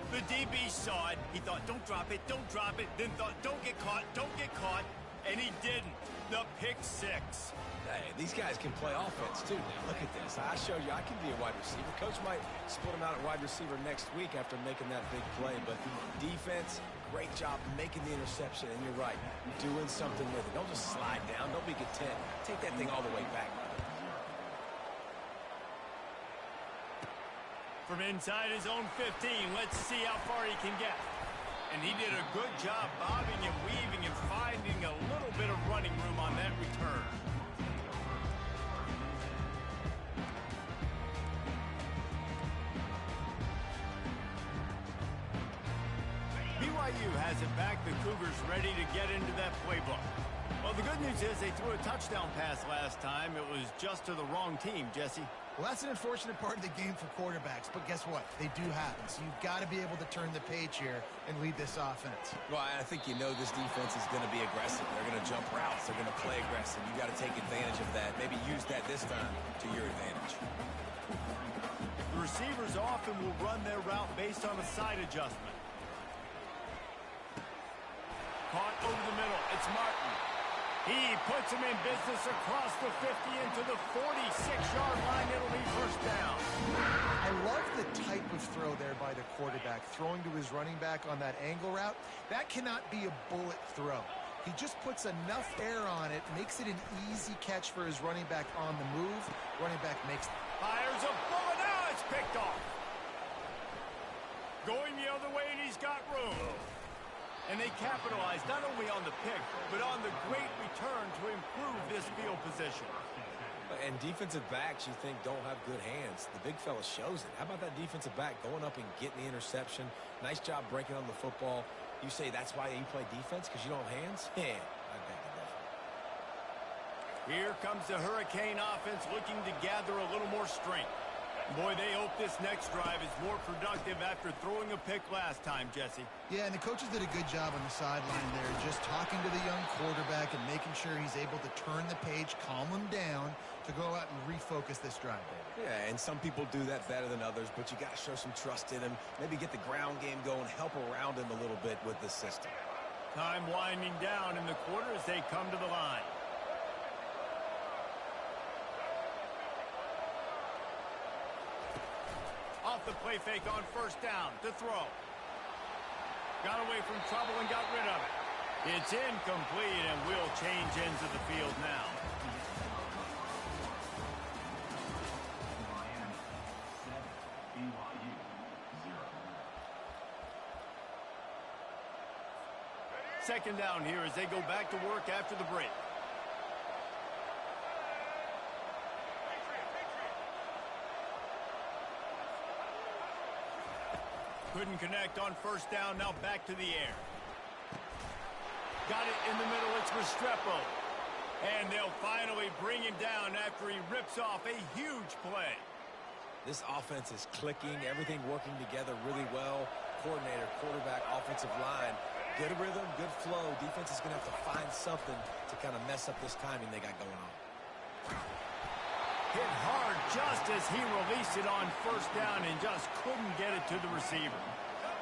The DB saw it. He thought, don't drop it, then thought, don't get caught, and he didn't. The pick 6.
Hey, these guys can play offense, too. Now, look at this. I showed you I can be a wide receiver. Coach might split him out at wide receiver next week after making that big play. But defense, great job making the interception. And you're right, doing something with it. Don't just slide down. Don't be content. Take that thing all the way back.
From inside his own 15, let's see how far he can get. And he did a good job bobbing and weaving and finding a BYU has it back. The Cougars ready to get into that playbook. Well, the good news is they threw a touchdown pass last time. It was just to the wrong team, Jesse.
Well, that's an unfortunate part of the game for quarterbacks, but guess what? They do happen. So you've got to be able to turn the page here and lead this offense.
Well, I think you know this defense is going to be aggressive. They're going to jump routes. They're going to play aggressive. You got to take advantage of that. Maybe use that this time to your advantage.
The receivers often will run their route based on a side adjustment. Caught over the middle. It's Martin. He puts him in business across the 50 into the 46-yard line. It'll be first down.
I love the type of throw there by the quarterback, throwing to his running back on that angle route. That cannot be a bullet throw. He just puts enough air on it, makes it an easy catch for his running back on the move. Running back makes...
Fires a bullet. Now it's picked off. Going the other way, and he's got room. And they capitalized not only on the pick, but on the great return to improve this field position.
And defensive backs, you think, don't have good hands. The big fella shows it. How about that defensive back going up and getting the interception? Nice job breaking on the football. You say that's why you play defense, because you don't have hands? Yeah, I beg to differ.
Here comes the Hurricane offense looking to gather a little more strength. Boy, they hope this next drive is more productive after throwing a pick last time, Jesse.
Yeah, and the coaches did a good job on the sideline there, just talking to the young quarterback and making sure he's able to turn the page, calm him down to go out and refocus this drive, baby.
Yeah, and some people do that better than others, but you got to show some trust in him. Maybe get the ground game going, help around him a little bit with this system.
Time winding down in the quarter as they come to the line. Off the play fake on first down to throw. Got away from trouble and got rid of it. It's incomplete, and we'll change ends of the field now. Second down here as they go back to work after the break. Couldn't connect on first down, now back to the air. Got it in the middle, it's Restrepo. And they'll finally bring him down after he rips off a huge play.
This offense is clicking, everything working together really well. Coordinator, quarterback, offensive line. Good rhythm, good flow. Defense is going to have to find something to kind of mess up this timing they got going on.
Hit hard just as he released it on first down and just couldn't get it to the receiver.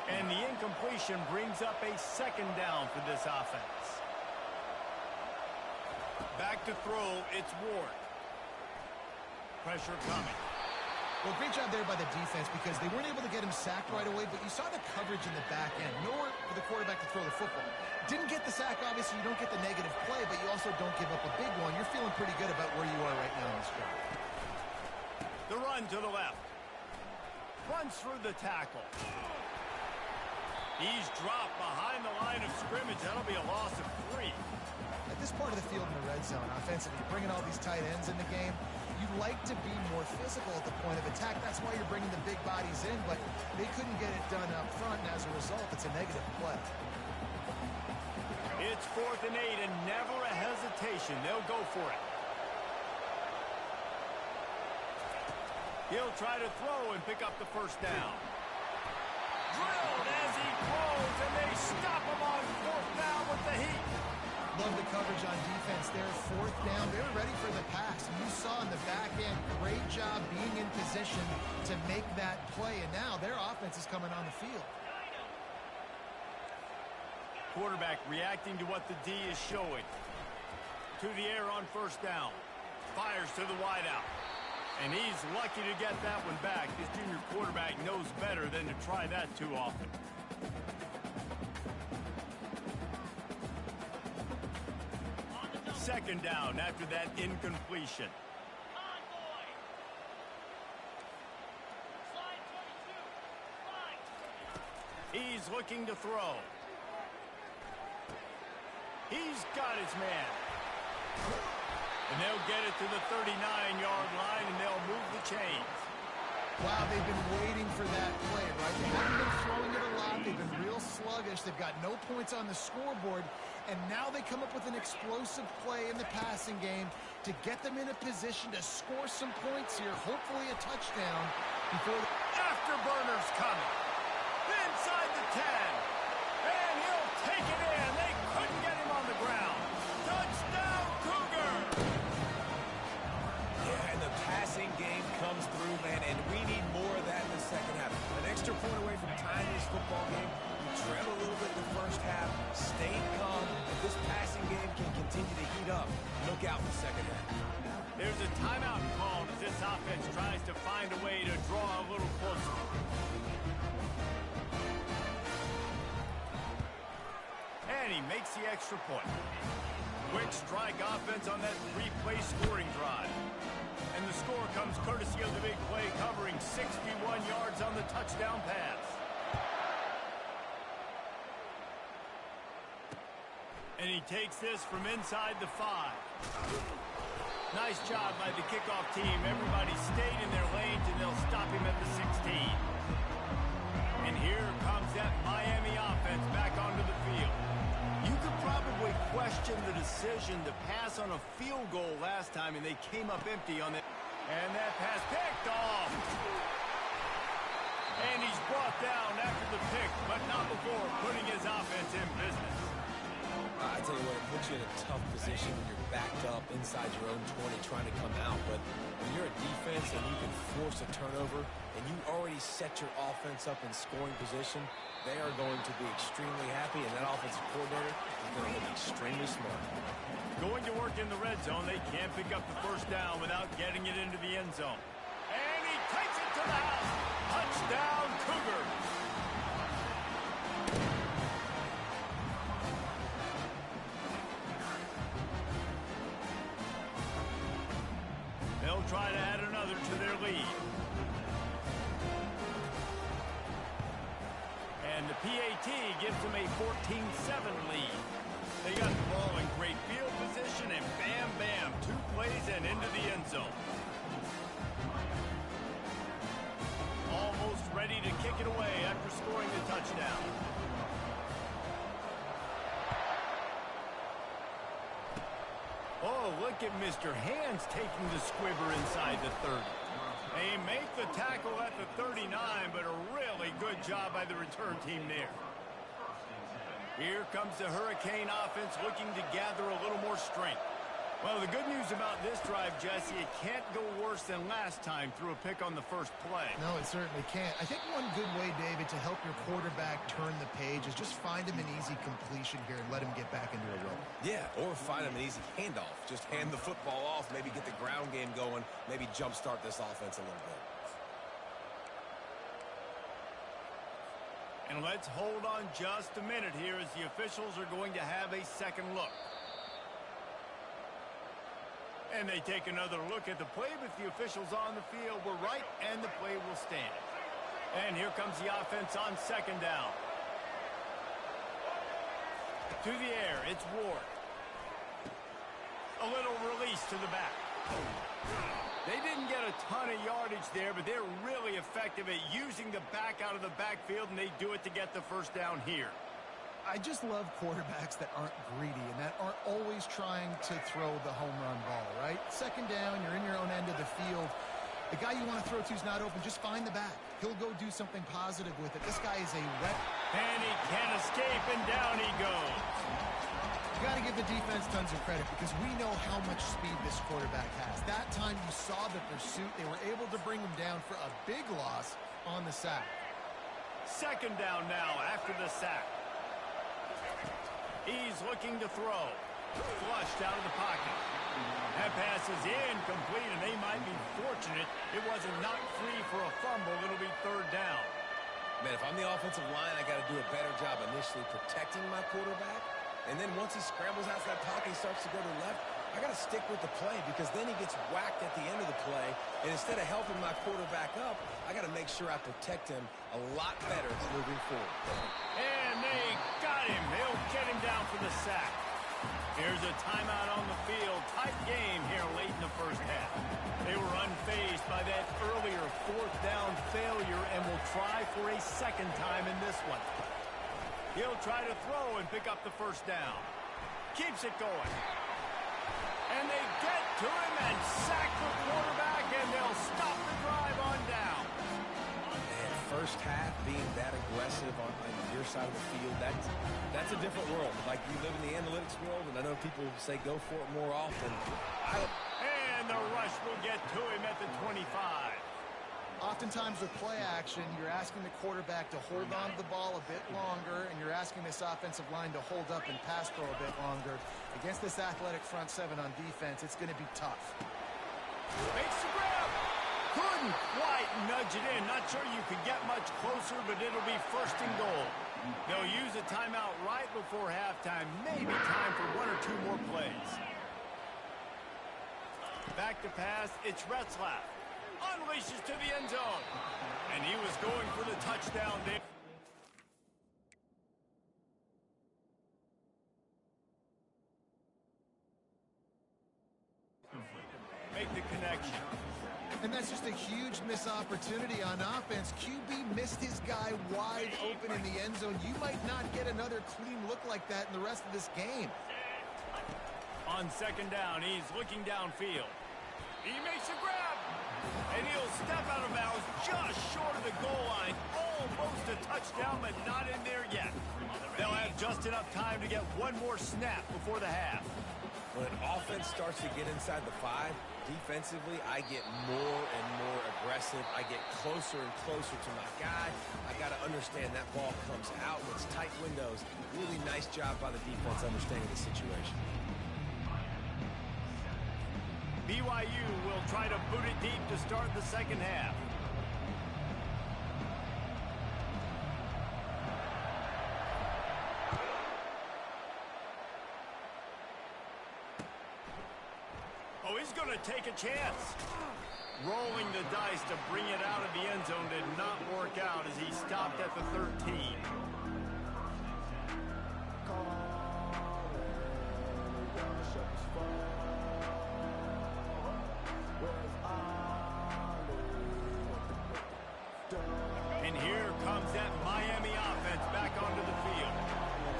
And the incompletion brings up a second down for this offense. Back to throw, it's Ward. Pressure coming.
Well, great job there by the defense because they weren't able to get him sacked right away, but you saw the coverage in the back end. Nowhere for the quarterback to throw the football. Didn't get the sack, obviously. You don't get the negative play, but you also don't give up a big one. You're feeling pretty good about where you are right now in this drive.
The run to the left. Runs through the tackle. He's dropped behind the line of scrimmage. That'll be a loss of 3.
At this part of the field in the red zone, offensively, bringing all these tight ends in the game, you'd like to be more physical at the point of attack. That's why you're bringing the big bodies in, but they couldn't get it done up front, and as a result, it's a negative play.
It's 4th and 8, and never a hesitation. They'll go for it. He'll try to throw and pick up the first down. Drilled as he throws, and they stop him on 4th down with the heat.
Love the coverage on defense there. 4th down. They were ready for the pass. And you saw in the back end, great job being in position to make that play. And now their offense is coming on the field.
Quarterback reacting to what the D is showing. To the air on first down. Fires to the wideout. And he's lucky to get that one back. His junior quarterback knows better than to try that too often. Second down after that incompletion. He's looking to throw. He's got his man. And they'll get it to the 39-yard line, and they'll move the chains.
Wow, they've been waiting for that play, right? They haven't been throwing it a lot. They've been real sluggish. They've got no points on the scoreboard. And now they come up with an explosive play in the passing game to get them in a position to score some points here, hopefully a touchdown before the
Afterburners coming. Inside the 10. And he'll take it in. They couldn't get him on the ground. Touchdown, Cougar!
Yeah, and the passing game comes through, man, and we need more of that in the second half. An extra point away from tying this football game. We trail a little bit in the first half, stayed calm. If this passing game can continue to heat up, look out in the second half.
There's a timeout called as this offense tries to find a way to draw a little closer. And he makes the extra point. Quick strike offense on that three-play scoring drive. And the score comes courtesy of the big play covering 61 yards on the touchdown pass. And he takes this from inside the 5. Nice job by the kickoff team. Everybody stayed in their lanes, and they'll stop him at the 16. And here comes that Miami offense back onto the field. You could probably question the decision to pass on a field goal last time, and they came up empty on it. And that pass picked off. And he's brought down after the pick, but not before putting his offense in business.
I tell you what, it puts you in a tough position when you're backed up inside your own 20 trying to come out. But when you're a defense and you can force a turnover and you already set your offense up in scoring position, they are going to be extremely happy, and that offensive coordinator is going to look extremely smart.
Going to work in the red zone, they can't pick up the first down without getting it into the end zone. And he takes it to the house. Touchdown, Cougars. They'll try to add another to their lead. And the PAT gives them a 14-7 lead. They got the ball in great field position, and bam, bam, 2 plays and into the end zone. Almost ready to kick it away after scoring the touchdown. Oh, look at Mr. Hands taking the squibber inside the 30. They make the tackle at the 39, but a really good job by the return team there. Here comes the Hurricane offense looking to gather a little more strength. Well, the good news about this drive, Jesse, it can't go worse than last time through a pick on the first play.
No, it certainly can't. I think one good way, David, to help your quarterback turn the page is just find him an easy completion here and let him get back into a rhythm.
Yeah, or find him an easy handoff. Just hand the football off, maybe get the ground game going, maybe jumpstart this offense a little bit.
And let's hold on just a minute here as the officials are going to have a second look. And they take another look at the play, but the officials on the field were right, and the play will stand. And here comes the offense on second down. To the air, it's Ward. A little release to the back. They didn't get a ton of yardage there, but they're really effective at using the back out of the backfield, and they do it to get the first down here.
I just love quarterbacks that aren't greedy and that aren't always trying to throw the home run ball, right? Second down, you're in your own end of the field. The guy you want to throw to is not open. Just find the back. He'll go do something positive with it. This guy is a rep.
And he can't escape, and down he goes.
You got to give the defense tons of credit because we know how much speed this quarterback has. That time you saw the pursuit. They were able to bring him down for a big loss on the sack.
Second down now after the sack. He's looking to throw. Flushed out of the pocket. That pass is incomplete, and they might be fortunate it wasn't knocked free for a fumble. It'll be third down.
Man, if I'm the offensive line, I got to do a better job initially protecting my quarterback. And then once he scrambles out of that pocket, he starts to go to the left, I got to stick with the play because then he gets whacked at the end of the play. And instead of helping my quarterback up, I got to make sure I protect him a lot better moving forward.
And they got him. They'll get him down for the sack. Here's a timeout on the field. Tight game here late in the first half. They were unfazed by that earlier fourth down failure and will try for a second time in this one. He'll try to throw and pick up the first down. Keeps it going. And they get to him and sack the quarterback, and they'll stop the drive on down.
And first half being that aggressive on your side of the field, that's a different world. Like, you live in the analytics world, and I know people say go for it more often.
And the rush will get to him at the 25.
Oftentimes with play action, you're asking the quarterback to hold on to the ball a bit longer, and you're asking this offensive line to hold up and pass pro a bit longer. Against this athletic front seven on defense, it's going to be tough.
Makes the grab. Couldn't quite nudge it in. Not sure you could get much closer, but it'll be first and goal. They'll use a timeout right before halftime. Maybe time for one or two more plays. Back to pass. It's Retzlaff. Unleashes to the end zone. And he was going for the touchdown there. Make the connection.
And that's just a huge missed opportunity on offense. QB missed his guy wide open in the end zone. You might not get another clean look like that in the rest of this game.
On second down, he's looking downfield. He makes a grab. And he'll step out of bounds just short of the goal line. Almost a touchdown, but not in there yet. They'll have just enough time to get one more snap before the half.
When an offense starts to get inside the 5, defensively, I get more and more aggressive. I get closer and closer to my guy. I got to understand that ball comes out. It's tight windows. Really nice job by the defense understanding the situation.
BYU will try to boot it deep to start the second half. Oh, he's going to take a chance. Rolling the dice to bring it out of the end zone did not work out as he stopped at the 13. And here comes that Miami offense back onto the field.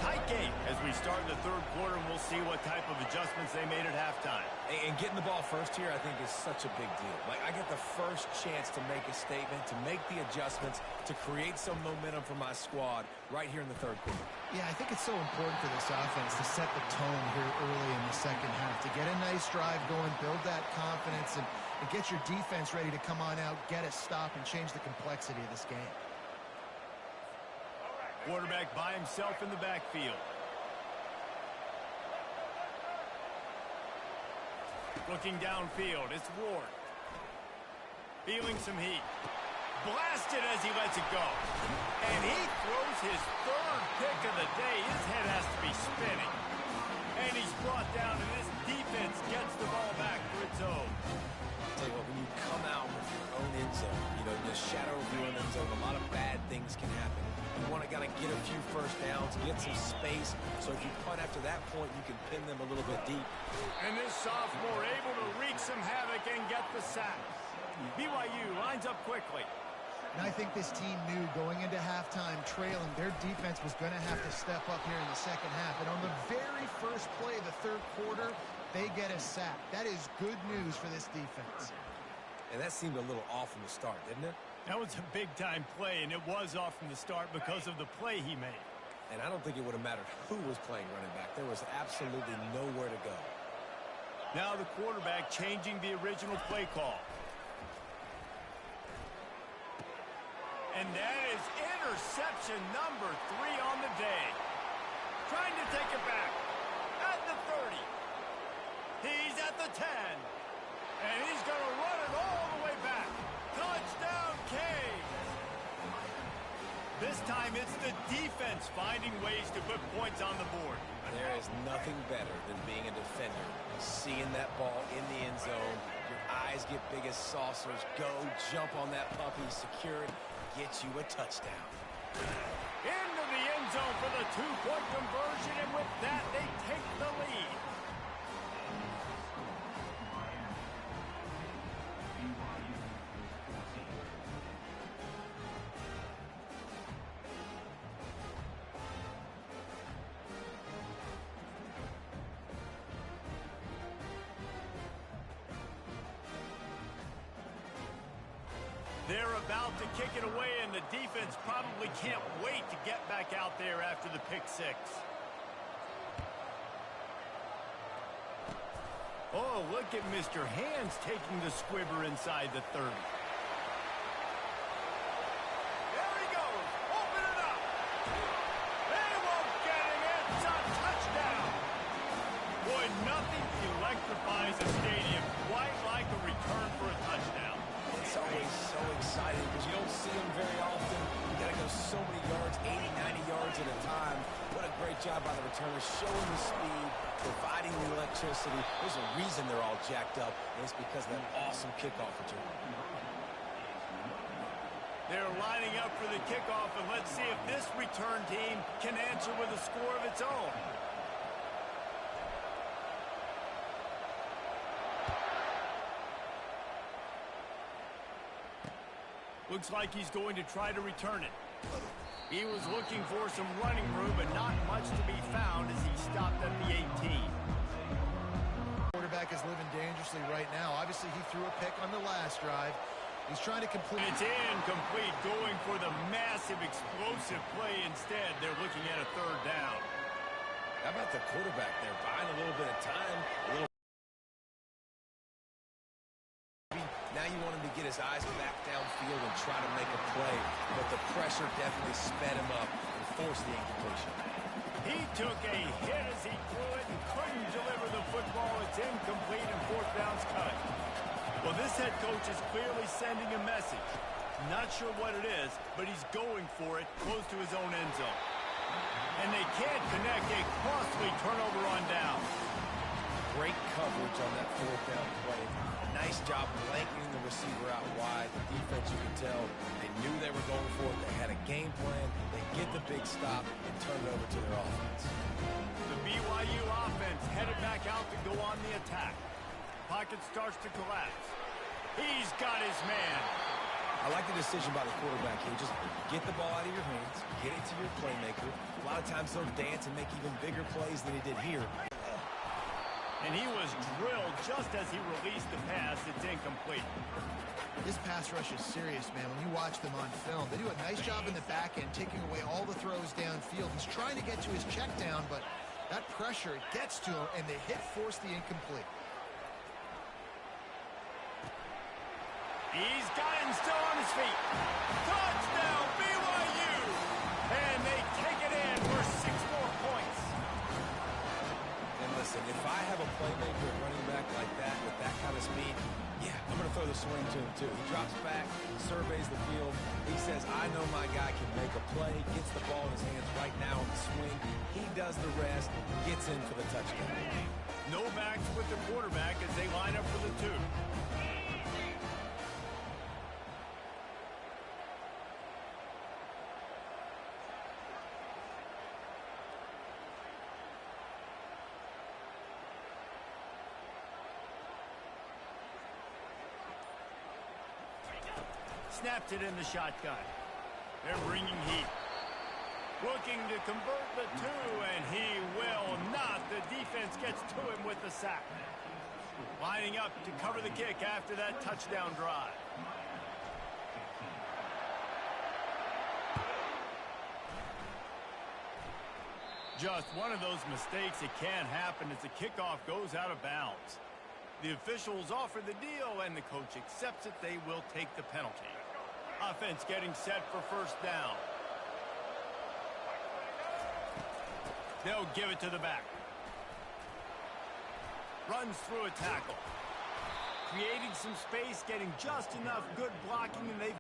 Tight game as we start the third quarter, and we'll see what type of adjustments they made at halftime.
And getting the ball first here, I think, is such a big deal. Like, I get the first chance to make a statement, to make the adjustments, to create some momentum for my squad right here in the third quarter.
Yeah, I think it's so important for this offense to set the tone here early in the second half, to get a nice drive going, build that confidence, and get your defense ready to come on out, get a stop, and change the complexity of this game.
Quarterback by himself in the backfield. Looking downfield, it's Ward. Feeling some heat. Blasted as he lets it go. And he throws his third pick of the day. His head has to be spinning. And he's brought down, and this defense gets the ball back for its own.
I'll tell you what, when you come out with your own end zone, you know, in the shadow of your own end zone, a lot of bad things can happen. You want to get a few first downs, get some space, so if you punt after that point, you can pin them a little bit deep.
And this sophomore able to wreak some havoc and get the sack. BYU lines up quickly.
And I think this team knew going into halftime trailing, their defense was going to have to step up here in the second half. And on the very first play of the third quarter, they get a sack. That is good news for this defense.
And that seemed a little off from the start, didn't it?
That was a big-time play, and it was off from the start because of the play he made.
And I don't think it would have mattered who was playing running back. There was absolutely nowhere to go.
Now the quarterback changing the original play call. And that is interception number 3 on the day. Trying to take it back. At the 30. He's at the 10. And he's going to run it all the way back. Touchdown, Canes. This time it's the defense finding ways to put points on the board.
There is nothing better than being a defender. Seeing that ball in the end zone. Your eyes get big as saucers. Go, jump on that puppy, secure it, get you a touchdown.
Into the end zone for the 2-point conversion, and with that, they take the lead. They're about to kick it away, and the defense probably can't wait to get back out there after the pick six. Oh, look at Mr. Hands taking the squibber inside the 30. There he goes. Open it up. They won't get him. It's a touchdown. Boy, nothing electrifies a stadium quite like a return for a touchdown.
It's always so exciting because you don't see them very often. You got to go so many yards, 80, 90 yards at a time. What a great job by the returner, showing the speed, providing the electricity. There's a reason they're all jacked up, and it's because of that awesome kickoff return.
They're lining up for the kickoff, and let's see if this return team can answer with a score of its own. Looks like he's going to try to return it. He was looking for some running room, but not much to be found as he stopped at the 18.
Quarterback is living dangerously right now. Obviously, he threw a pick on the last drive. He's trying to complete.
It's incomplete, going for the massive, explosive play instead. They're looking at a third down.
How about the quarterback there, buying a little bit of time, Now you want him to get his eyes back downfield and try to make a play, but the pressure definitely sped him up and forced the incompletion.
He took a hit as he threw it and couldn't deliver the football. It's incomplete and fourth down's cut. Well, this head coach is clearly sending a message. Not sure what it is, but he's going for it close to his own end zone. And they can't connect. A costly turnover on down.
Great coverage on that fourth down play. Nice job blanketing the receiver out wide. The defense, you can tell, they knew they were going for it. They had a game plan. They get the big stop and turn it over to their offense.
The BYU offense headed back out to go on the attack. Pocket starts to collapse. He's got his man.
I like the decision by the quarterback here. Just get the ball out of your hands, get it to your playmaker. A lot of times they'll dance and make even bigger plays than he did here.
And he was drilled just as he released the pass. It's incomplete.
This pass rush is serious, man. When you watch them on film, they do a nice job in the back end, taking away all the throws downfield. He's trying to get to his check down, but that pressure gets to him, and the hit forced the incomplete.
He's got him still on his feet. Touchdown, BYU! And they take it in for 6 more points.
And listen, if I have a playmaker at running back like that with that kind of speed, yeah, I'm going to throw the swing to him too. He drops back, surveys the field. He says, I know my guy can make a play, gets the ball in his hands right now on the swing. He does the rest, gets in for the touchdown.
No backs with the quarterback as they line up for the 2. Snapped it in the shotgun. They're bringing heat. Looking to convert the 2, and he will not. The defense gets to him with the sack. Lining up to cover the kick after that touchdown drive. Just one of those mistakes. It can't happen as the kickoff goes out of bounds. The officials offer the deal, and the coach accepts it. They will take the penalty. Offense getting set for first down. They'll give it to the back. Runs through a tackle. Creating some space, getting just enough good blocking, and they've